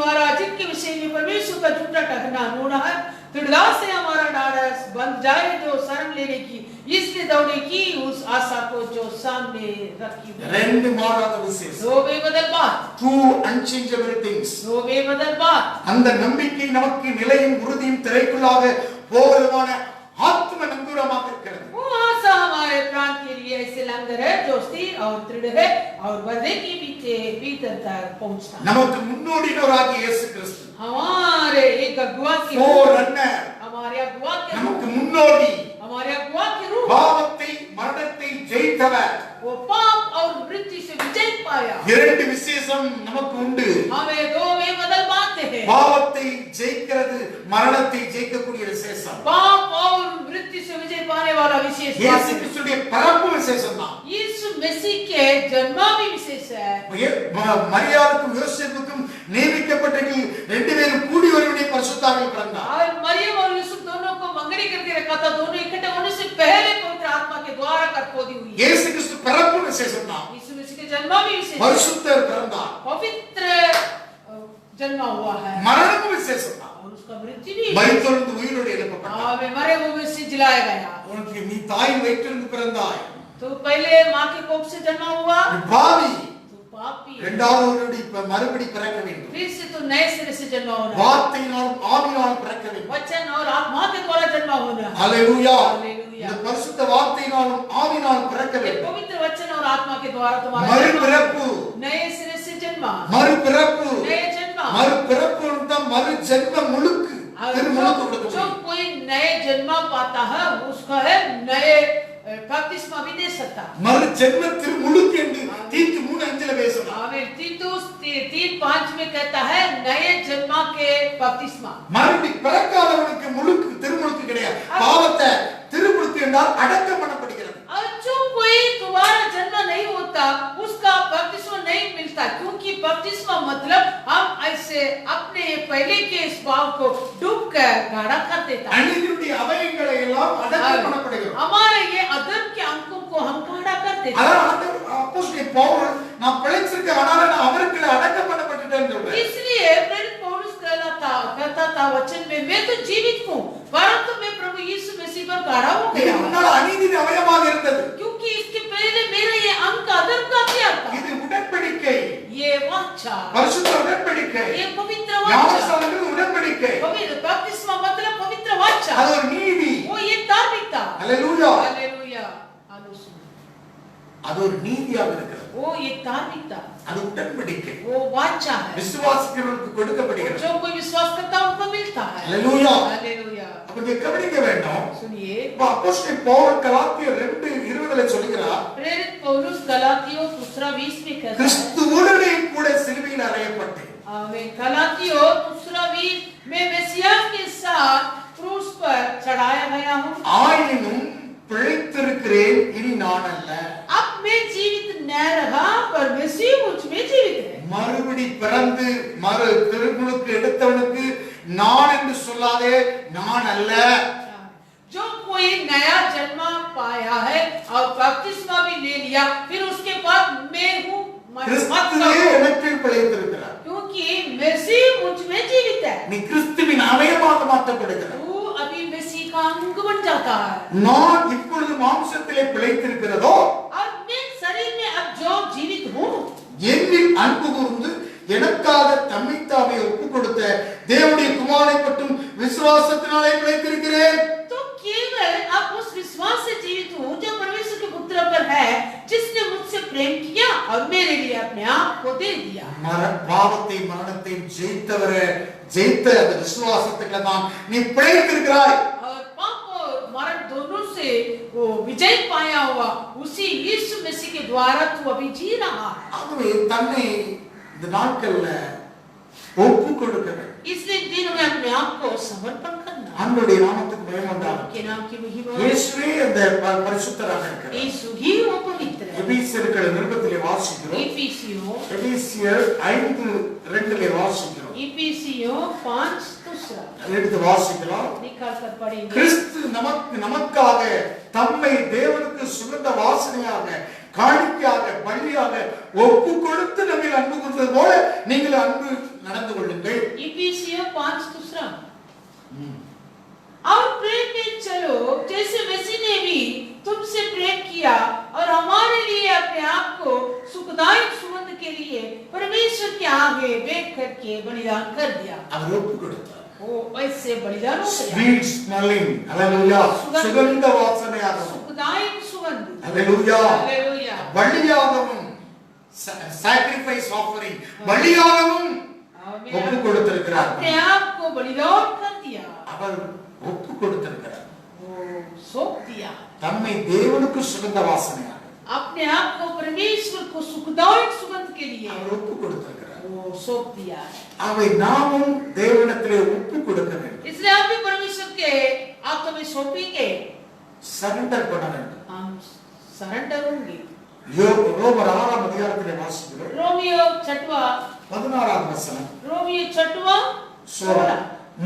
द्वारा जिनके विषय में परमेश्वर का झूठा ठहरना होना है, दृढ़ता से हमारा डारस बंध जाए जो शरण लेने की, इसलिए दौड़े की उस आशा को जो सामने रखी हुई। ரெண்டு மாறாத விசேஷம். दो बेबदल बात, Two unchangeable things. दो बेबदल बात. அந்த நம்பிக்கை நமக்கு நிலையும் உறுதியும் திரைக்குள்ளாக போகிறதான ஆத்ம நங்கூரமாக இருக்கிறது. वो आशा हमारे प्राण के लिए ऐसे लंगर है जो स्थिर और दृढ़ है और बदले के भीतर तक पहुंचता है. நமக்கு முன்னோடினவராகிய இயேசு கிறிஸ்து. हमारे एक अगुआ के Forerunner. हमारे अगुआ के நமக்கு முன்னோடி. हमारे अगुआ के रूप பாவத்தை மரணத்தை ஜெயித்தவர். वो पाप और मृत्यु से विजय पाया. இரண்டு விசேஷம் நமக்கு உண்டு. हमें दो बेबदल बातें हैं. பாவத்தை ஜெயிக்கிறது மரணத்தை ஜெயிக்கக்கூடிய விசேஷம். पाप और मृत्यु से विजय पाने वाला विशेष இயேசு बात. கிறிஸ்துடைய பிறப்பு விசேஷம் தான். यीशु मसीह के जन्म भी विशेष है. மரியாளுக்கும் யோசேப்புக்கும் நியமிக்கப்பட்ட ரெண்டு பேரும் கூடி வருவதே பரிசுத்தாவியில் பிறந்தார். और मरियम और यूसुफ दोनों को मंगनी करके रखा था. दोनों इकट्ठे होने से पहले पवित्र आत्मा के द्वारा कर्पोदी हुई. இயேசு கிறிஸ்து பிறப்பு விசேஷம் தான். यीशु मसीह के जन्म भी विशेष है. பரிசுத்தர் பிறந்தார். पवित्र जन्म हुआ है. மரணமும் விசேஷம் தான். और उसका मृत्यु भी மரித்தொழுந்து உயிரோடு எழுப்பப்பட்டார். हमें मरे हुए से जिलाया गया. உனக்கு நீ தாயின் வயிற்றிலிருந்து பிறந்தாய். तो पहले माँ के कोख से जन्म हुआ. பாவி. तो पापी. இரண்டாவது மறுபடி பிறக்க வேண்டும். फिर से तो नए सिरे से जन्म होना. வார்த்தையினாலும் ஆவியினாலும் பிறக்க வேண்டும். वचन और आत्मा के द्वारा जन्म होना. ஹல்லேலூயா. हालेलुया. இந்த பரிசுத்த வார்த்தையினாலும் ஆவியினாலும் பிறக்க ये வேண்டும். पवित्र वचन और आत्मा के द्वारा तुम्हारा மறுபிறப்பு. नए सिरे से जन्म. மறுபிறப்பு. नए जन्म. மறுபிறப்பு தான் மறு ஜென்ம முழுக்கு. திருமுழுக்கு கொடுக்க जो முடியும். कोई नए जन्म पाता है उसका है नए बपतिस्मा भी दे सकता. மறு ஜென்ம திருமுழுக்கு என்று தீத்து 3:5 பேசுறார். आमीन. तीतुस 3:5 में कहता है नए जन्म के बपतिस्मा. மறுபடி பிறக்காதவனுக்கு முழுக்கு திருமுழுக்கு கிடையாது. பாவத்தை திருமுழுக்கு என்றால் அடக்கம் பண்ணப்படுகிறது. और जो कोई दोबारा जन्म नहीं होता उसका बपतिस्मा नहीं मिलता, क्योंकि बपतिस्मा मतलब हम ऐसे अपने पहले के स्वभाव को डूब कर गाढ़ा कर देता है. அநீதியுடைய அவயங்களை எல்லாம் அடக்கம் பண்ணப்படுகிறது. हमारे ये अधर्म के अंकों को हम गाढ़ा कर देते அதான் हैं. அப்போஸ்தலன் பவுல் நான் பிழைச்சிருக்கேன் ஆனால நான் அவருக்கு அடக்கம் பண்ணப்பட்டுட்டேன்னு சொல்றார். इसलिए प्रेरित पौलुस कहता था वचन में मैं तो जीवित हूँ परंतु मैं प्रभु यीशु मसीह पर गाढ़ा हो இது गया, முன்னால அநீதியின் அவயமாக இருந்தது. क्योंकि इसके पहले मेरा ये अंक अधर्म का क्या था. இது உடன்படிக்கை. ये वाचा, பரிசுத்த உடன்படிக்கை. ये पवित्र वाचा. ஞானஸ்நானம் உடன்படிக்கை. पवित्र बपतिस्मा मतलब पवित्र वाचा. அது ஒரு நீதி. वो ये धार्मिकता. ஹல்லேலூயா. हालेलुया. அது ஒரு நீதியாக இருக்கிறது. वो ये धार्मिकता, அது உடன்படிக்கை. वो वाचा है. விசுவாசிக்கிறவர்களுக்கு கொடுக்கப்படுகிறது. जो कोई विश्वास करता है उनको मिलता है. ஹல்லேலூயா. हालेलुया. அப்ப நீங்க கவனிக்க வேண்டும். सुनिए, அப்போஸ்தலன் பவுல் கலாத்தியர் 2:20ல சொல்கிறார், प्रेरित पौलुस गलातियों 2:20 में कहता है, கிறிஸ்துவுடனே கூட சிலுவையில் அறையப்பட்டேன். आमीन. गलातियों 2:20 में मसीह के साथ क्रूस पर चढ़ाया गया हूँ. ஆயினும் பிழைத்திருக்கிறேன், இனி நான் அல்ல. अब मैं जीवित न रहा पर मसीह मुझ में जीवित है. மறுபடி பிறந்து மறு திருமுழுக்கு எடுத்தவனுக்கு நான் என்று சொல்லாதே, நான் அல்ல. जो कोई नया जन्म पाया है और बपतिस्मा भी ले लिया फिर उसके बाद मैं हूँ கிறிஸ்துவே எனக்குள் பிழைத்திருக்கிறார். क्योंकि मसीह मुझ में जीवित है. நீ கிறிஸ்துவின் அவயமாக மாற்றப்படுகிறாய். तू अभी मसीह का अंग बन जाता है. நான் இப்பொழுது மாம்சத்திலே பிழைத்திருக்கிறதோ और मैं शरीर में अब जो जीवित हूँ, என்னில் அன்பு கூர்ந்து எனக்காக தம்மைத்தாமே ஒப்புக் கொடுத்த தேவனுடைய குமாரனை பற்றும் விசுவாசத்தினாலே பிழைத்திருக்கிறேன். तो केवल अब उस विश्वास से जीवित हूँ जो परमेश्वर के पुत्र पर है, जिसने मुझसे प्रेम किया और मेरे लिए अपने आप को दे दिया. பாவத்தை மரணத்தை ஜெயித்த அந்த விசுவாசத்துக்கு தான் நீ பிழைத்திருக்கிறாய். और पाप और मरण दोनों से वो विजय पाया हुआ उसी यीशु मसीह के द्वारा तू अभी जी रहा है. ஆகவே தன்னை இந்த நாட்கள்ல ஒப்பு கொடுக்க வேண்டும். इसलिए दिन में अपने आप को समर्पण करना. ஆண்டவருடைய நாமத்துக்கு மகிமை உண்டாகட்டும். के नाम की महिमा. இயேசுவே அந்த பரிசுத்தராக இருக்கிறார். यीशु ही वो पवित्र है. எபேசியர்கள் நிருபத்திலே வாசிக்கிறோம். इफिसियों எபேசியர் 5:2 வாசிக்கிறோம். इफिसियों 5:2 எடுத்து வாசிக்கலாம். निकाल कर पढ़ेंगे. கிறிஸ்து நமக்காக தம்மை தேவனுக்கு சுகந்த வாசனையாக காணிக்கையாக பலியாக ஒப்பு கொடுத்து நம்மில் அன்பு கூர்ந்தது போல நீங்கள் நடந்து கொள்ளுங்கள். इफिसियों 5:2 और प्रेम में चलो जैसे मसीह ने भी तुमसे प्रेम किया और हमारे लिए अपने आप को सुखदायक सुगंध के लिए परमेश्वर के आगे बेच करके बलिदान कर दिया. அவர் ஒப்பு கொடுத்தார். वो ऐसे बलिदान हो गया. Sweet smelling, hallelujah. சுகந்த வாசனையாகவும், सुखदायक सुगंध, hallelujah. हालेलुया. பலியாகவும், sacrifice offering, பலியாகவும் ஒப்பு கொடுத்திருக்கிறார். अपने आप को बलिदान कर दिया. அவர் ஒப்பு கொடுத்திருக்கிறார். वो सौंप दिया. தம்மை தேவனுக்கு சுகந்த வாசனையாக अपने आप को परमेश्वर को सुखदायक सुगंध के लिए அவர் ஒப்பு கொடுத்திருக்கிறார். वो सौंप दिया. அவை நாமும் தேவனிடத்திலே ஒப்பு கொடுக்க வேண்டும். इसलिए आप भी परमेश्वर के हाथों में सौंपेंगे. சரண்டர் பண்ண வேண்டும். हम सरेंडर होंगे. ரோமர் 6ஆம் அதிகாரத்திலே வாசிக்கிறோம். रोमियो 6वां 16ஆம் வசனம். रोमियो 6वां 16.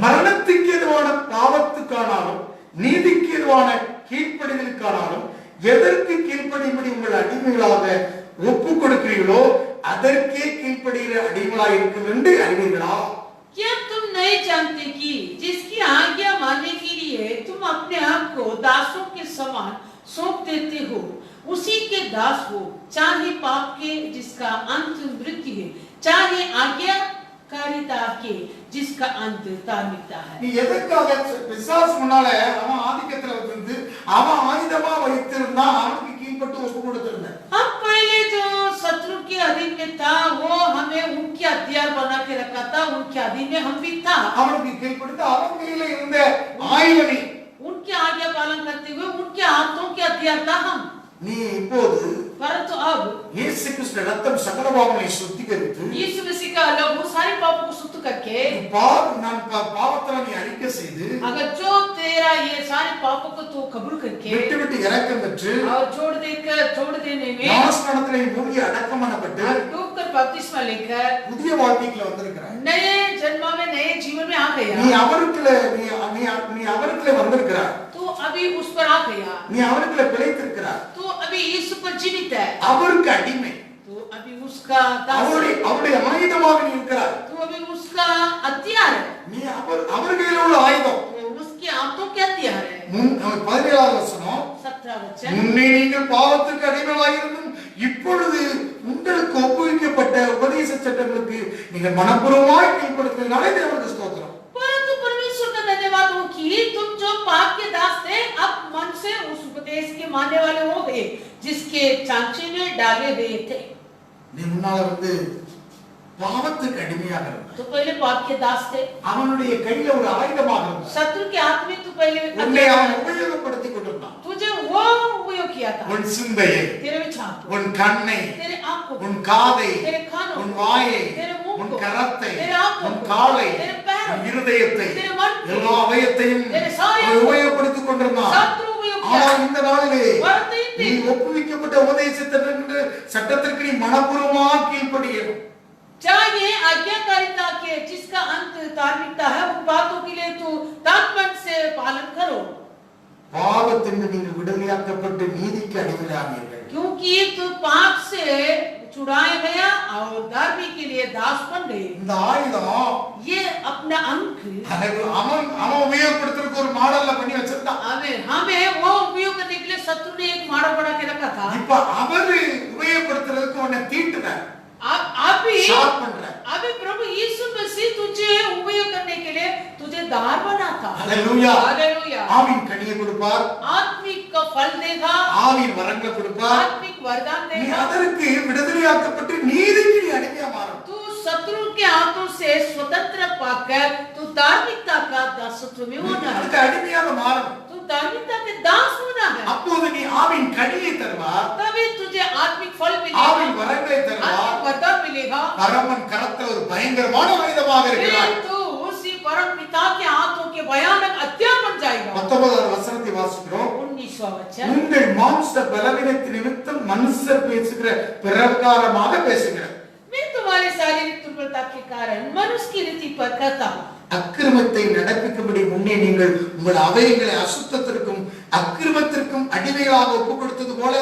மரணத்துக்கு எதுவான பாவத்துக்கானாலும் நீதிக்கு எதுவான கீழ்ப்படிதலுக்கானாலும் எதற்கு கீழ்ப்படியும்படி உங்கள் அடிமைகளாக ஒப்பு கொடுக்கிறீர்களோ அதற்கே கீழ்ப்படுகிற அடிமைகளாக இருக்கும் என்று அறிவீர்களா? क्या तुम नहीं जानते कि जिसकी आज्ञा मानने के लिए तुम अपने आप को दासों के समान सौंप देते हो उसी के दास हो, चाहे पाप के जिसका अंत मृत्यु है, चाहे आज्ञाकारिता के जिसका अंत धार्मिकता है. நீ எதற்காக பிசாசு முன்னால அவன் ஆதிக்கத்துல வந்து அவன் ஆயுதமா வைத்திருந்தா அவனுக்கு கீழ்ப்பட்டு ஒப்பு கொடுத்திருந்த. हम पहले जो शत्रु के अधीन में था वो हमें उनके हथियार बना के रखा था, उनके अधीन में हम भी था. அவனுக்கு கீழ்ப்பட்டு அவன் கையில இருந்த ஆயுதம் उनके आज्ञा पालन करते हुए उनके हाथों के हथियार था हम. நீ இப்போது परंतु अब இயேசு கிறிஸ்து ரத்தம் சகல பாவங்களை சுத்திகரித்து यीशु मसीह का लहू सारे पापों को शुद्ध करके பாவத்தை நீ அறிக்கை செய்து अगर जो तेरा ये सारे पापों को तो कबूल करके விட்டு விட்டு இறக்கம் பெற்று और छोड़ देने में ஞானஸ்நானத்திலே மூழ்கி அடக்கம் பண்ணப்பட்டு डूबकर बपतिस्मा लेकर புதிய வாழ்க்கைக்குள்ள வந்திருக்கிறாய். नए जन्म में नए जीवन में आ गया. நீ அவருக்குள்ள நீ அவருக்குள்ள வந்திருக்கிறாய். तू अभी उस पर आ गया. நீ அவருக்குள்ள பிழைத்திருக்கிறாய். तू अभी यीशु पर जीवित है. அவருக்கு அடிமை. तू अभी उसका दास. அவருடைய ஆயுதமாக நீ இருக்கிறாய். तू अभी उसका हथियार है. நீ அவர் கையில உள்ள ஆயுதம். उसके हाथों के हथियार है. 17ஆம் வசனம். 17 वचन. முன்னே நீங்கள் பாவத்துக்கு அடிமைகளாக இருந்தும் இப்பொழுது உங்களுக்கு ஒப்புவிக்கப்பட்ட உபதேச சட்டங்களுக்கு நீங்கள் மனப்பூர்வமாய் கீழ்ப்படுத்தினாலே தேவனுக்கு ஸ்தோத்திரம். परंतु परमेश्वर का धन्यवाद हो कि तुम जो पाप के दास थे अब मन से उस उपदेश के मानने वाले हो गए जिसके चांचे में डाले हुए थे. நீ முன்னால வந்து பாவத்துக்கு அடிமையாக இருந்தாய். तो पहले पाप के दास थे. அவனுடைய கையில ஒரு ஆயுதமாக இருந்தாய். शत्रु के हाथ में तू पहले உன்னை அவன் உபயோகப்படுத்திக் கொண்டிருந்தான். तुझे वो उपयोग किया था. உன் சிந்தையை, तेरे विचार, உன் கண்ணை, तेरे आंखों, உன் காதை, तेरे कानों, உன் வாயை, तेरे मुंह உன் को, கரத்தை, तेरे आंखों, உன் காலை, तेरे पैरों, உன் இருதயத்தை, तेरे मन, எல்லா அவயத்தையும் तेरे सारे அவன் உபயோகப்படுத்திக் கொண்டிருந்தான். शत्रु उपयोग किया. ஆனால் இந்த நாளிலே वरते நீ ஒப்புவிக்கப்பட்ட உபதேசத்திற்கு சட்டத்திற்கு நீ மனப்பூர்வமாக கீழ்ப்படியணும். चाहे आज्ञाकारिता के जिसका अंत धार्मिकता है उन बातों के लिए तू तन मन से पालन करो. பாவத்திலிருந்து நீங்கள் விடுதலையாக்கப்பட்டு நீதிக்கு அடிமையானீர்கள். क्योंकि तू पाप से छुड़ाया गया और धर्म के लिए दास बन गए. இந்த ஆயுதம் ये अपना अंक அவன் உபயோகப்படுத்துறதுக்கு ஒரு மாடல்ல பண்ணி வச்சிருந்தான். हमें वो उपयोग करने के लिए शत्रु ने एक मॉडल बना के रखा था. இப்ப அவரு உபயோகப்படுத்துறதுக்கு உன்னை தீட்டுறார். अभी प्रभु यीशु मसीह तुझे उपयोग करने के लिए तुझे दार बना था. हालेलुया. हालेलुया. ஆவின் கனியை கொடுப்பார். आत्मिक का फल देगा. ஆவின் வரங்களை கொடுப்பார். आत्मिक वरदान நீ देगा. அதற்கு விடுதலையாக்கப்பட்டு நீதிக்கு நீ அடிமையா மாறும். तू शत्रु के हाथों से स्वतंत्र पाकर तू धार्मिकता का दासत्व में होना है. அதுக்கு அடிமையாக மாறும். तू धार्मिकता के दास होना है. அப்போது நீ ஆவின் கனியை தருவார். तभी तुझे आत्मिक फल मिलेगा. ஆவின் வரங்களை தருவார். आत्मिक वरदान मिलेगा. பரமன் கரத்துல ஒரு பயங்கரமான ஆயுதமாக இருக்கிறார். तू उसी परम पिता के हाथों के भयानक हथियार बन जाएगा. 19வது வசனத்தை வாசிக்கிறோம். 19वां वचन. உங்கள் மாம்ச பலவீனத்தின் நிமித்தம் மனுஷர் பேசுகிற பிரகாரமாக பேசுகிறார். मैं तुम्हारी शारीरिक दुर्बलता के कारण मनुष्य की रीति पर कहता हूँ. அக்கிரமத்தை நடப்பிக்கும்படி முன்னே நீங்கள் உங்கள் அவயங்களை அசுத்தத்திற்கும் அக்கிரமத்திற்கும் அடிமைகளாக ஒப்புக் கொடுத்தது போல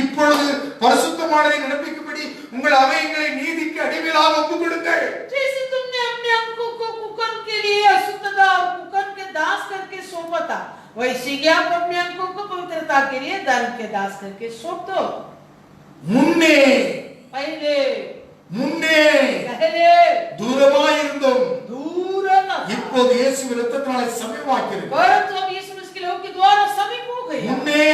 இப்பொழுது பரிசுத்தமானதை நடப்பிக்கும்படி உங்கள் அவயங்களை நீதிக்கு அடிமைகளாக ஒப்புக் கொடுங்கள். जैसे तुमने वैसे ही आप अपने अंकों को पवित्रता के लिए धर्म के दास करके सौंप दो। முன்னே पहले முன்னே தூரமாய் இருந்தோம், दूर न था। இப்போது இயேசுவின் இரத்தத்தினாலே சமீபமாக்கிறோம். परंतु अब यीशु मसीह के लोग के द्वारा समीप हो गए। முன்னே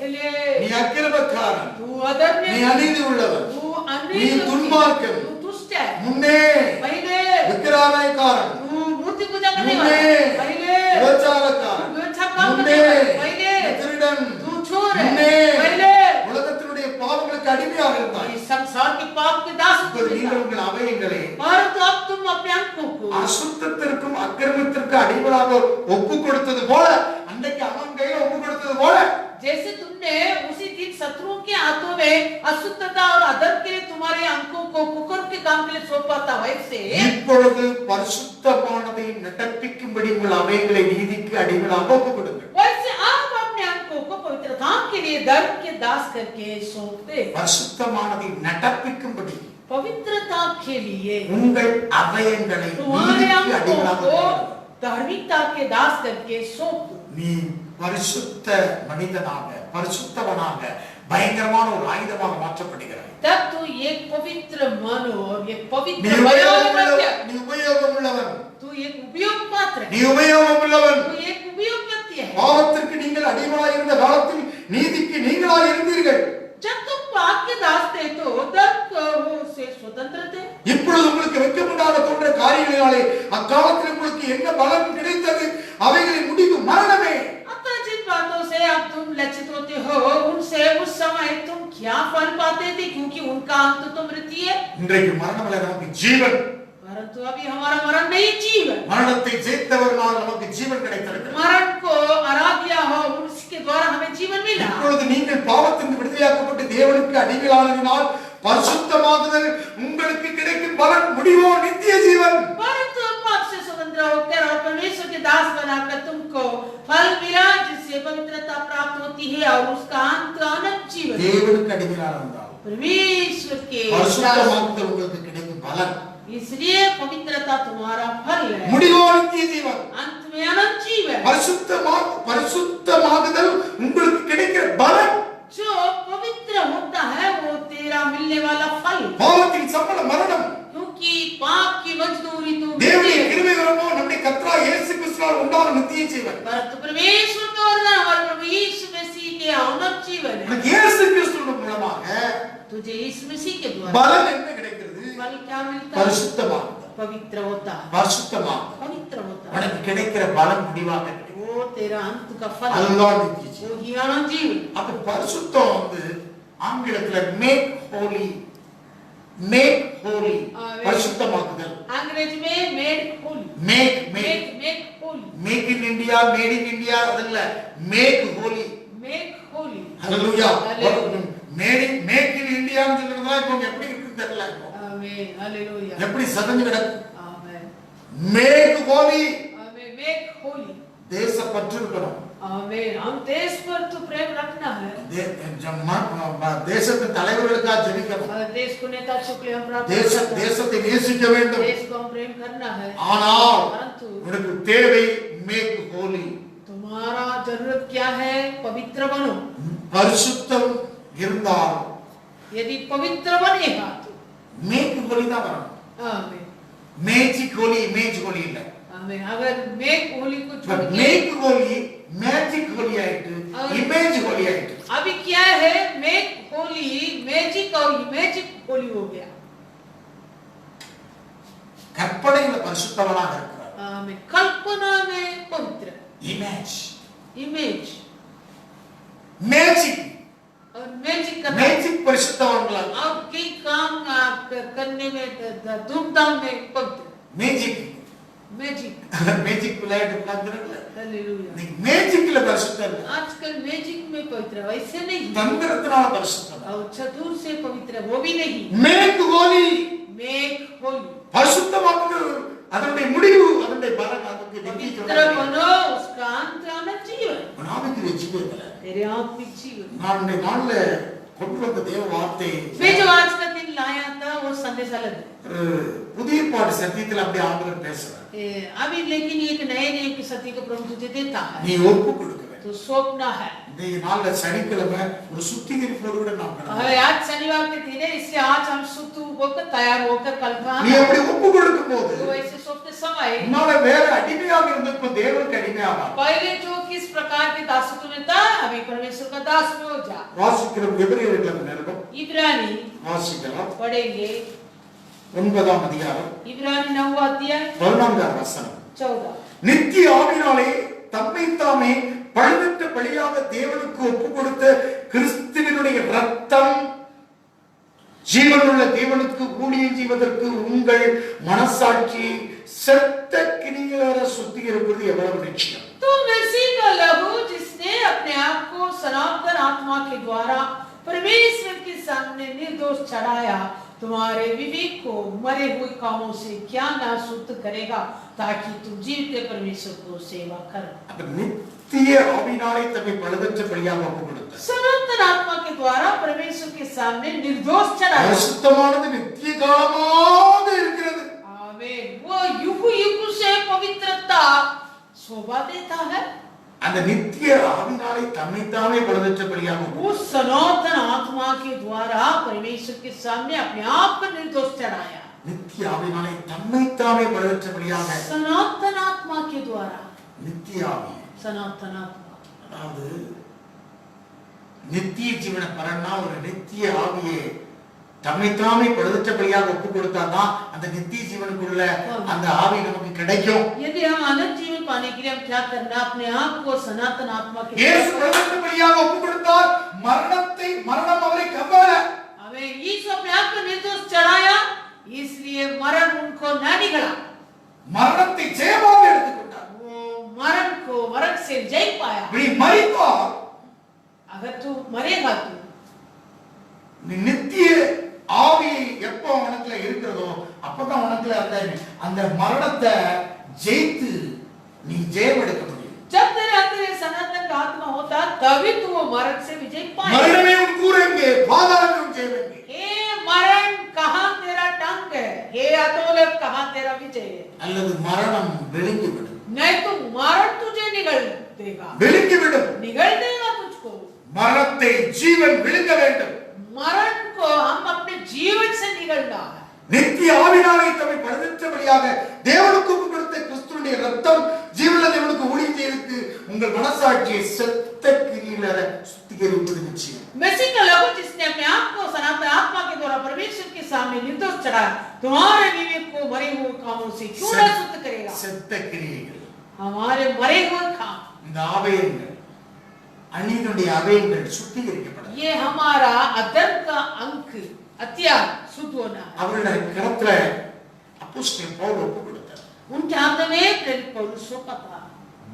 पहले நீ அக்கிரமக்காரன், तू अधर्मी, நீ அநீதி உள்ளவன், तू நீ अनिल, துன்மார்க்கன். तू दुष्ट है। முன்னே पहले விக்கிராலயக்காரன், तू मूर्ति पूजा करने मुन्ने, वाला। पहले விபச்சாரக்காரன், तू अच्छा काम मुन्ने, करने वाला। पहले திருடன், तू चोर है। मुन्ने, पहले உலகத்தினுடைய பாவங்களுக்கு அடிமையாக இருந்தாய். इस संसार के पाप के दास हो இப்போது நீங்கள் गए। உங்கள் அவயங்களை परंतु अब तुम अपने अंकों को அசுத்தத்திற்கும் அக்கிரமத்திற்கு அடிமையாக ஒப்பு கொடுத்தது போல, அன்றைக்கு அவன் கையில ஒப்பு கொடுத்தது போல, जैसे तुमने उसी दिन शत्रुओं के हाथों में अशुद्धता और अधर्म के लिए तुम्हारे अंकों को कुकर के काम के लिए सौंपा था, वैसे இப்பொழுது பரிசுத்தமானதை நடப்பிக்கும்படி உங்கள் அவயங்களை நீதிக்கு அடிமையாக ஒப்பு கொடுங்கள். वैसे आप अपने अंकों को पवित्रता के लिए धर्म के दास करके सौंप दे। பரிசுத்தமானதை நடப்பிக்கும்படி पवित्रता के लिए உங்கள் அவயங்களை तुम्हारे நீதிக்கு अंकों அடிமையாக को ஒப்பு கொடுங்கள். धार्मिकता के दास करके सौंप दो। நீ பரிசுத்த மனிதனாக, பரிசுத்தவனாக, பயங்கரமான ஒரு ஆயுதமாக மாற்றப்படுகிறாய். तब तू एक पवित्र मन और एक நீ पवित्र உபயோகம் உள்ளவன், तू एक उपयोग पात्र நீ है। உபயோகம் உள்ளவன். तू एक उपयोग व्यक्ति है। பாவத்திற்கு நீங்கள் அடிமையாக இருந்த காலத்தில் நீதிக்கு நீங்களாக இருந்தீர்கள். जब तुम पाप के दास थे तो धर्म से स्वतंत्र थे। இப்பொழுது உங்களுக்கு வெட்கப்படாத தோன்ற காரியங்களினாலே அக்காலத்தில் உங்களுக்கு என்ன பலன் கிடைத்தது? அவைகளின் முடிவு மரணமே. अतः जिन बातों से अब तुम लज्जित होते हो, उनसे उस समय तुम क्या फल पाते थे, क्योंकि उनका अंत तो मृत्यु है। இன்றைக்கு மரணம் அல்ல, நமக்கு ஜீவன். परंतु अभी हमारा मरण नहीं, जीवन। மரணத்தை ஜெயித்தவர்களால் நமக்கு ஜீவன் கிடைத்திருக்கிறது. मरण को हरा दिया हो, उसके द्वारा हमें जीवन मिला। இப்பொழுது நீங்கள் பாவத்திற்கு விடுதலையாக்கப்பட்டு தேவனுக்கு அடிமையானதினால் பரிசுத்தமாகுதல் உங்களுக்கு கிடைக்கும் பலன் முடிவோ நித்திய ஜீவன். परंतु पाप से स्वतंत्र होकर और परमेश्वर के दास बनाकर तुमको फल मिला, जिससे पवित्रता प्राप्त होती है और उसका अंत अनंत जीवन। தேவனுக்கு அடிமையானதால் परमेश्वर के दास, பரிசுத்தமாகுதல் உங்களுக்கு கிடைக்கும் பலன், इसलिए पवित्रता तुम्हारा फल है, முடிவோ நித்திய ஜீவன். अंत में अनंत जीवन। பரிசுத்தமாகுதல் உங்களுக்கு கிடைக்கிற பலன், जो पवित्र होता है वो तेरा मिलने वाला फल, பாவத்தின் சம்பளம் மரணம். क्योंकि पाप की मजदूरी तो தேவனுடைய मृत्यु है। கிருபை வரமோ நம்முடைய கர்த்தராகிய இயேசு கிறிஸ்துவால் உண்டான நித்திய ஜீவன். परंतु परमेश्वर का वरदान हमारे प्रभु यीशु मसीह के अनंत जीवन है। உனக்கு இயேசு கிறிஸ்துவின் மூலமாக तुझे यीशु मसीह के द्वारा பலன் என்ன கிடைக்கிறது? फल क्या मिलता है? பரிசுத்தமாகுதல். पवित्र होता है, பரிசுத்தமாகுதல் पवित्र होता है। உனக்கு கிடைக்கிற பலன் முடிவாக கிடைக்கும். वो तेरा अंत का फल है, அதுதான் நித்திய ஜீவன். वो ही अनंत जीवन। அப்ப பரிசுத்தம் ஆங்கிலத்துல மேக் ஹோலி, மேக் ஹோலி, பரிசுத்தமாக்குதல். अंग्रेजी में made holy, make make make holy, make in India, made in India அதல்ல, make holy. Make holy. Hallelujah. Hallelujah. Make in இந்தியான்னு சொல்றதா இப்போ எப்படி இருக்குன்னு தெரியல. आमीन, हालेलुया, எப்படி சதஞ்சு கிடக்கு. आमीन, மேக் ஹோலி, आमीन, मेक होली, தேசப்பற்று இருக்கணும். आमीन। हम देश पर तो प्रेम रखना है, தேசத்து தலைவர்களுக்காக ஜெபிக்கணும். और देश को नेता के लिए हम प्रार्थना करना है, தேசத்தை நேசிக்க வேண்டும். देश को हम प्रेम करना है। ஆனால் परंतु உனக்கு தேவை மேக் ஹோலி. तुम्हारा जरूरत क्या है? पवित्र बनो। பரிசுத்தம் இருந்தால் यदि पवित्र बनेगा तो மேக் ஹோலி தான் வரணும். आमीन, மேஜிக் ஹோலி, இமேஜ் ஹோலி இல்ல. आमीन। अगर मेक होली को छोड़ के மேக் ஹோலி மேஜிக் ஹோலி ஆயிட்டு, இமேஜ் ஹோली ஆயிட்டு. अभी क्या है? मेक होली मैजिक और इमेजिक होली हो गया। கற்பனையில பரிசுத்தவனாக இருக்கிறார். आमीन। कल्पना में पवित्र, இமேஜ், इमेज மேஜிக், और मैजिक करना। மேஜிக் பரிசுத்தவங்களா? अब कई काम करने में धूमधाम में पवित्र, மேஜிக் मैजिक, மேஜிக் விளையாட்டு பார்க்கறீங்களா? हालेलुया। நீங்க மேஜிக்ல பரிசுத்தம் இல்ல, आजकल मैजिक में पवित्र, वैसे नहीं। தந்திரத்தினால பரிசுத்தம். और चतुर से पवित्र, वो भी नहीं। மேக் ஹோலி, मेक होली, பரிசுத்தமாக்குதல் அதனுடைய முடிவு, அதனுடைய பலன், அதுக்கு நித்திய पवित्र ஜீவன். बनो, उसका अंत अनंत जीवन, ஆவிக்குரிய ஜீவன்ல तेरे आत्मिक जीवन। நான் இந்த நாள்ல கொண்டு வந்த தேவ வார்த்தை मैं जो आज का दिन लाया था वो संदेश संदेश अलग है। புதிய பாட்டு சத்தியத்தில் அப்படி ஆண்டவர் பேசுறார். अभी लेकिन एक नए नियम की सत्य को प्रभु तुझे देता है। நீ ஒப்பு கொடுக்க வேண்டும். तो सौंपना है। இந்த நாள்ல சனிக்கிழமை ஒரு சுத்திகரிப்போடு கூட நாம் கடந்து. आज शनिवार के दिन है, इसलिए आज हम शुद्ध होकर तैयार होकर कल का நீ அப்படி ஒப்பு கொடுக்கும்போது तो ऐसे सौंपते समय உன்னால வேற அடிமையாக இருந்தப்ப தேவனுக்கு அடிமையாக पहले जो किस प्रकार के दासत्व में था अभी परमेश्वर का दास में हो जा। வாசிக்கிறோம் எபிரேயர்ல நிருபம் इब्रानी வாசிக்கலாம் पढ़ेंगे 9ஆம் அதிகாரம் इब्रानी 9वां अध्याय 14ஆம் வசனம். 14 நித்திய ஆவியினாலே தம்மை தாமே பழுதற்ற பலியாக தேவனுக்கு ஒப்பு கொடுத்த கிறிஸ்துவினுடைய இரத்தம் ஜீவனுள்ள தேவனுக்கு ஊழியம் செய்வதற்கு உங்கள் மனசாட்சியை செத்த கிரிகளற சுத்திகரிப்பது எவ்வளவு நிச்சயம். तो मसीह का लहू जिसने अपने आप को सनातन आत्मा के द्वारा परमेश्वर के सामने निर्दोष चढ़ाया, तुम्हारे विवेक को मरे हुए कामों से क्या ना शुद्ध करेगा, ताकि तुम जीवित परमेश्वर को सेवा कर। अब नित्य आविनाले तम्மை பழுதற்ற பலியாக ஒப்பு கொடுத்தார். सनातन आत्मा के द्वारा परमेश्वर के सामने निर्दोष चढ़ाया। பரிசுத்தமானது நித்திய காலமாக இருக்கிறது. आमीन। वो युग युग से पवित्रता शोभा देता है। அந்த நித்திய ஆவினாலே தம்மை தாமே பழுதற்ற பலியாக उस सनातन आत्मा के द्वारा परमेश्वर के सामने अपने आप को निर्दोष चढ़ाया। நித்திய ஆவினாலே தம்மை தாமே பழுதற்ற பலியாக सनातन आत्मा के द्वारा நித்திய ஆவி सनातन आत्मा அதாவது நித்திய ஜீவன பரன்னா ஒரு நித்திய ஆவியை தம்மை தாமே பழுதற்ற பலியாக ஒப்பு கொடுத்தாதான் அந்த நித்திய ஜீவனுக்குள்ள அந்த ஆவி நமக்கு கிடைக்கும். यदि हम अनंत जीवन पाने के लिए हम क्या करना, अपने आप को सनातन आत्मा के இயேசு பழுதற்ற பலியாக ஒப்பு கொடுத்தார். மரணம் அவரை கவ்வல. हमें यीशु अपने आप को निर्दोष चढ़ाया, इसलिए मरण उनको न निगला। மரணத்தை ஜெயமாக எடுத்துக்கொண்டார். वो मरण से जय पाया। நீ மரித்தால் अगर तू मरेगा तू நித்திய ஆவி எப்போ உனக்குல இருக்கிறதோ அப்பதான் உனக்குல அந்த மரணத்தை ஜெயித்து நீ ஜெயம் எடுக்க முடியும். जब तेरे अंदर सनातन का आत्मा होता तभी तू वो मरण से विजय पाएगा। मरणे उन कूरेंगे पाताल में जयेंगे. हे मरण कहां तेरा टंक है, हे अतोलक कहां तेरा विजय है। அல்லது மரணம் விழுங்கி விடும். नहीं तो मरण तुझे निगल देगा, விழுங்கி விடும். निगल देगा तुझको। மரணத்தை ஜீவன் விழுங்க வேண்டும். मरण को हम अपने जीवन से निगलना है। நித்திய ஆவினாலே தம்மை பழுதற்றபடியாக தேவனுக்கு ஒப்பு கொடுத்த கிறிஸ்துவினுடைய இரத்தம் ஜீவனுள்ள தேவனுக்கு ஊழியம் செய்வதற்கு உங்கள் மனசாட்சியை செத்த கிரிகளற சுத்திகரிப்பது நிச்சயம். मसीह का लहू जिसने अपने आप को सनातन आत्मा के द्वारा परमेश्वर के सामने निर्दोष चढ़ाया, तुम्हारे विवेक को मरे हुए कामों से क्यों न शुद्ध करेगा। செத்த கிரியைகள் हमारे मरे हुए काम, இந்த அவயங்கள் அநீதியுடைய அவயங்கள் சுத்திகரிக்கப்படும். ये हमारा अधर्म का अंक अत्याचार शुद्ध होना है। அவருடைய கரத்துல அப்போஸ்தலன் பவுல் ஒப்பு கொடுத்தார். उनके हाथ में प्रेरित पौलुस सौंपा था।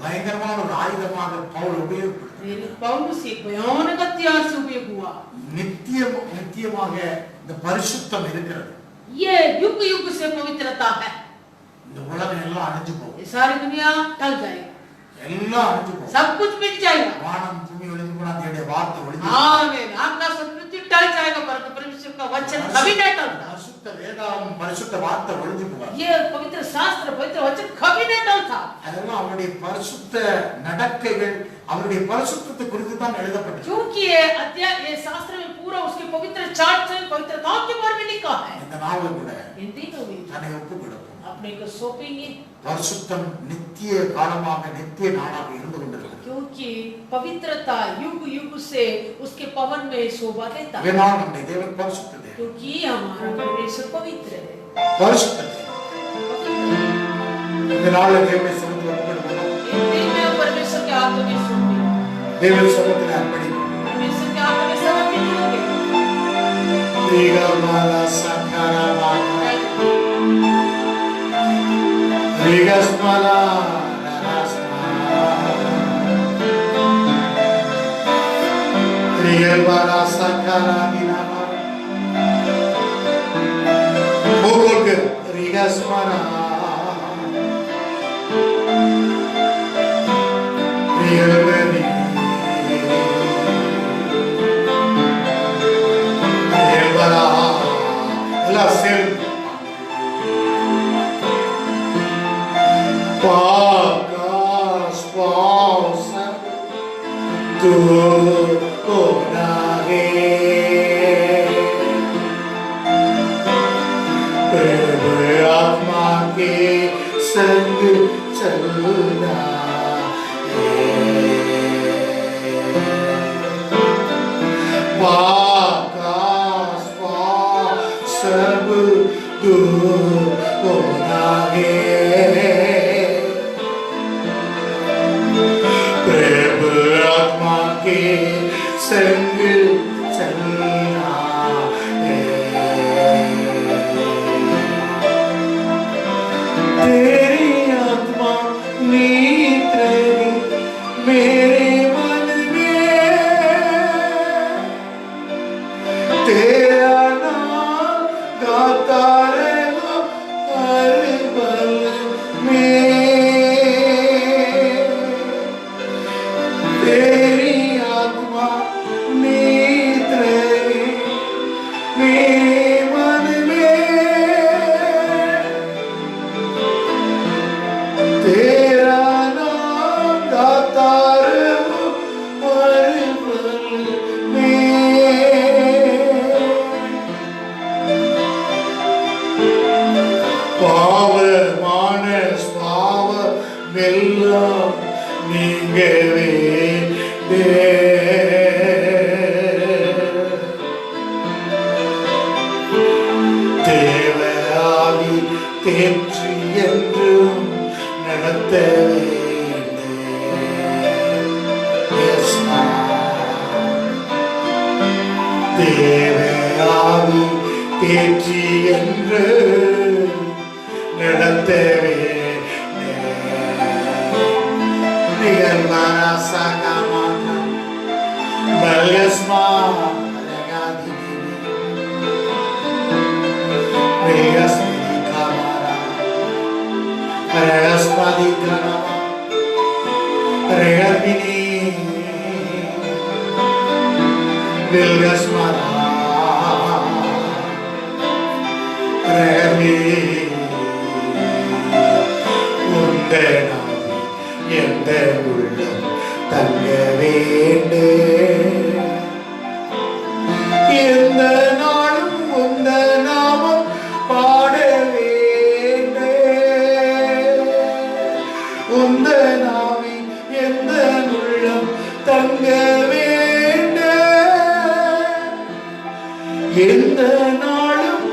பயங்கரமான ஒரு ஆயுதமாக பவுல் உபயோகப்படுத்தார். प्रेरित पौलुस एक भयानक हथियार से उपयोग हुआ। நித்தியமாக இந்த பரிசுத்தம் இருக்கிறது. ये युग युग से पवित्रता है। இந்த உலகம் எல்லாம் அழிஞ்சு போகும். ये सारी दुनिया टल जाएगी, எல்லாம் அழிஞ்சு போகும். सब कुछ मिट जाएगा। வானம் பூமி ஒளிந்து போனா தேவனுடைய வார்த்தை ஒளிந்து आमीन। आकाश और पृथ्वी टल जाएगा परंतु परमेश्वर का वचन कभी नहीं टलता। பரிசுத்த வேதாகம் பரிசுத்த வார்த்தை ஒளிந்து போகாது. ये पवित्र शास्त्र पवित्र वचन कभी नहीं टलता। அதெல்லாம் அவருடைய பரிசுத்த நடக்கைகள் அவருடைய பரிசுத்தத்தை குறித்து தான் எழுதப்பட்டது. क्योंकि ये अध्याय ये शास्त्र में पूरा उसके पवित्र चार्ट से पवित्रताओं के बारे में लिखा है। இந்த நாள்ல கூட इन दिनों में தன்னை ஒப்பு கொடுப்போம். अपने को सौंपेंगे, பரிசுத்தம் நித்திய காலமாக நித்திய நாளாக இருந்து கொண்டிருக்கிறது. क्योंकि पवित्रता युग युग से उसके पवन में शोभा देता है। ஏனால் நம்முடைய தேவன் பரிசுத்த தேவன். क्योंकि हमारा परमेश्वर पवित्र है। பரிசுத்த தேவன். இந்த நாள்ல தேவனுடைய சமூகத்தில் ஒப்பு கொடுப்போம். इन दिन में परमेश्वर के हाथों में सौंपेंगे, தேவனுடைய சமூகத்தில் அர்ப்பணிப்போம். परमेश्वर के हाथों में समर्पित होंगे। ரிகமாலா சக்கரமா ரிகஸ்மலா ரஸ்மா ரிகல்வாலா சக்கரமினாமா போகோக்கு ரிகஸ்மலா ரிகல்வேனி ரிகல்வாலா எல்லா सिर पाकाश पावसा तू होना है प्रभु आत्मा के संग चलना है पाकाश पावसा सब दूर होना है प्रभु आत्मा के संग चलना है तेरी आत्मा नीत रहे मेरे मन में तेरा नाम गाता रहेगा हर पल में तेरी आत्मा नीत रहे मेरे मन में तेरा नाम गाता रहूं हर पल में पाव मानस पाव வெல்லம் நீங்கவே தேவராவி தேற்றி என்றும் நடத்த தேவராவி தேற்றி என்று நடத்த Balasma எந்த உள்ளம் தங்க வேண்டு எந்த நாளும் உந்த நாமம் பாட வேண்டு உந்த நாவி எந்த உள்ளம் தங்க வேண்டு எந்த நாளும்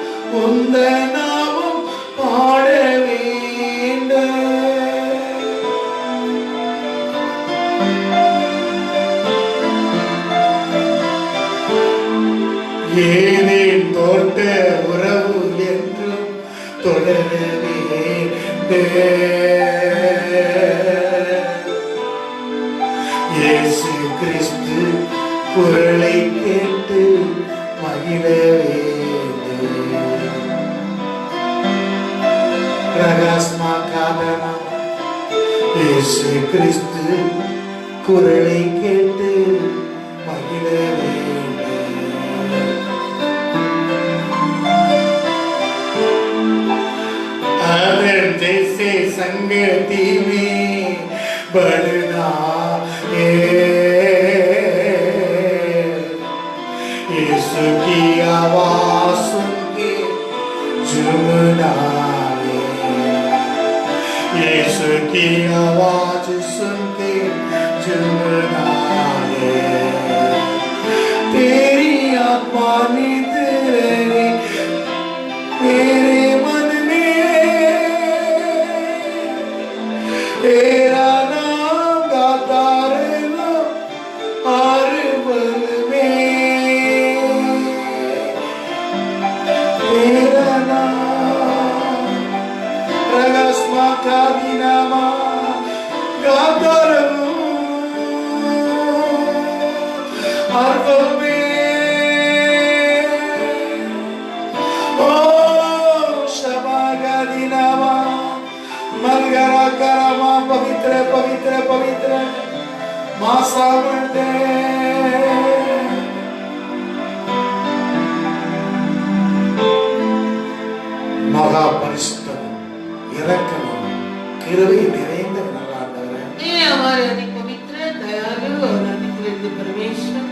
உந்த நாமம் பாட வேண்டு ஏனேன் தோட்ட உறவு என்றும் தொடரவே இயேசு கிறிஸ்து குரலை கேட்டு மகிழவே ரகஸ்மா காதனா இயேசு கிறிஸ்து குரலை கேட்டு மகிழவே जैसे संगति में बढ़ना है यीशु की आवाज सुन के झूमना है यीशु की आवाज सुन के झूमना है तेरी आत्मा नित रहे मेरे मन तेरा नाम गाता रहना हर पल में तेरा नाम रगस्मा का दिनामा गाता रहूं हर पल में ओ शबा का दिनामा मलगरा करामा पवित्र पवित्र पवित्र मासा बढ़ते மகா பரிசுத்தமும் இரக்கமும் கிருபை நிறைந்த நல்ல ஆண்டவரே, ये हमारे अधिक पवित्र दयालु और अधिक वैद्य परमेश्वर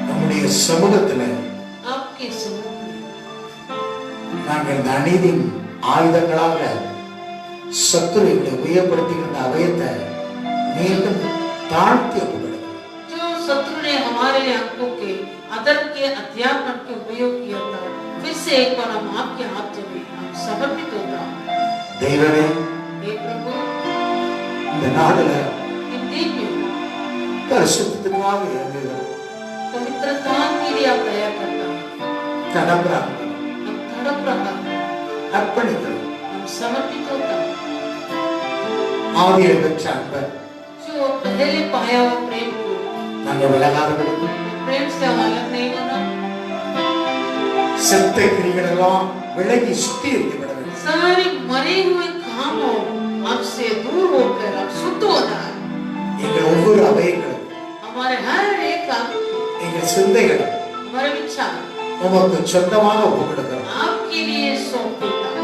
நம்முடைய சமூகத்துல आपके समूह में நாங்கள் இந்த அநீதியின் ஆயுதங்களாக சத்துருவை உயர்படுத்துகின்ற அவயத்தை மீண்டும் தாழ்த்தி ஒப்புக்கொடுக்கிறோம். जो शत्रु ने हमारे अंकों के अदर के अध्यापन के उपयोग किया था, फिर से एक बार हम आपके हाथों में हम समर्पित होता हूं। தெய்வமே, हे प्रभु, இந்த நாடுல इन दिन में பரிசுத்தத்துக்காக இறங்குகிறோம். पवित्रता के लिए आप दया करता है, தடப்புறாங்க, हम तड़प रहा है, அர்ப்பணிக்கிறோம். हम समर्पित होता है। ஆவியில் பெற்ற அன்பை जो पहले पाया हुआ प्रेम को, நாங்கள் விலகாதபடி प्रेम से हम अलग नहीं होना, செத்த கிரிகளெல்லாம் விலகி சுத்தி இருக்கவிட வேண்டும். सारे मरे हुए कामों आपसे दूर होकर आप शुद्ध होना है। எங்கள் ஒவ்வொரு அவயங்களும் हमारे हर एक काम, எங்கள் சிந்தைகளும் हमारे विचार உமக்கு சொந்தமாக ஒப்புக்கொடுக்கிறோம். आपके लिए सौंप देता है।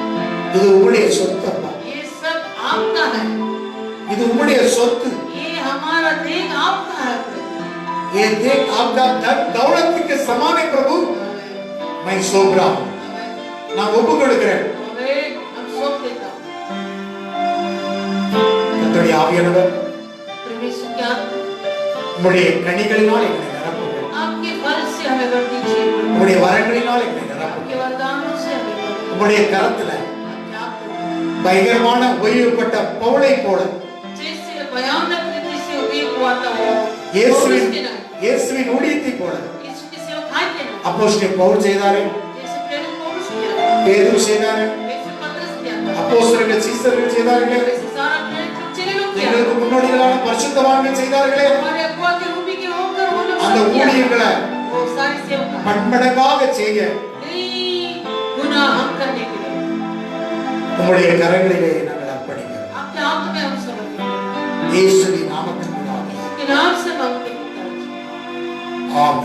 இது உம்முடைய சொத்தப்பா, ये सब आपका है, இது உம்முடைய சொத்து. ये हमारा देह आपका है प्रभु। ये देख आपका धन दौलत के समान है प्रभु। मैं सौंप रहा हूं, நான் ஒப்பு கொடுக்கிறேன். हम सौंप देता हूं। கர்த்தருடைய ஆவியானவர் परमेश्वर क्या உம்முடைய கனிகளினால் என்னை நிரப்புங்கள். आपके फल से हमें भर दीजिए प्रभु। உம்முடைய வரங்களினால் என்னை நிரப்புங்கள். आपके वरदानों से हमें भर दीजिए। உம்முடைய கரத்துல आपके आप प्रभु। பயங்கரமான ஒய்வுபட்ட பவுலை போல जैसे भयानक रीति से उपयोग हुआ था वो இயேசுவின் पौलुस के नाम, இயேசுவின் ஊழியத்தை போல यीशु के सेवकाई के नाम, அப்போஸ்தலன் பவுல் செய்தாரே, जैसे प्रेरित पौलुस किया, பேதுரு செய்தாரே, वैसे पतरस किया, அப்போஸ்தலர்கள் சீசர்கள் செய்தார்களே, वैसे सारा प्रेरित चेले लोग किया। எங்களுக்கு முன்னோடிகளான பரிசுத்தவான்கள் செய்தார்களே. हमारे अगुआ के रूपी के होकर वो लोग அந்த सब किया। ஊழியர்களை वो सारी सेवकाई பன்மடங்காக செய்ய कई गुना हम करने के लिए உம்முடைய கரங்களிலே நாங்கள் அர்ப்பணிக்கிறோம். आपके हाथ में हम समर्पित हैं। இயேசுவின் நாமத்தினாலே के नाम से मांगते हैं पिताजी। ஆமென்.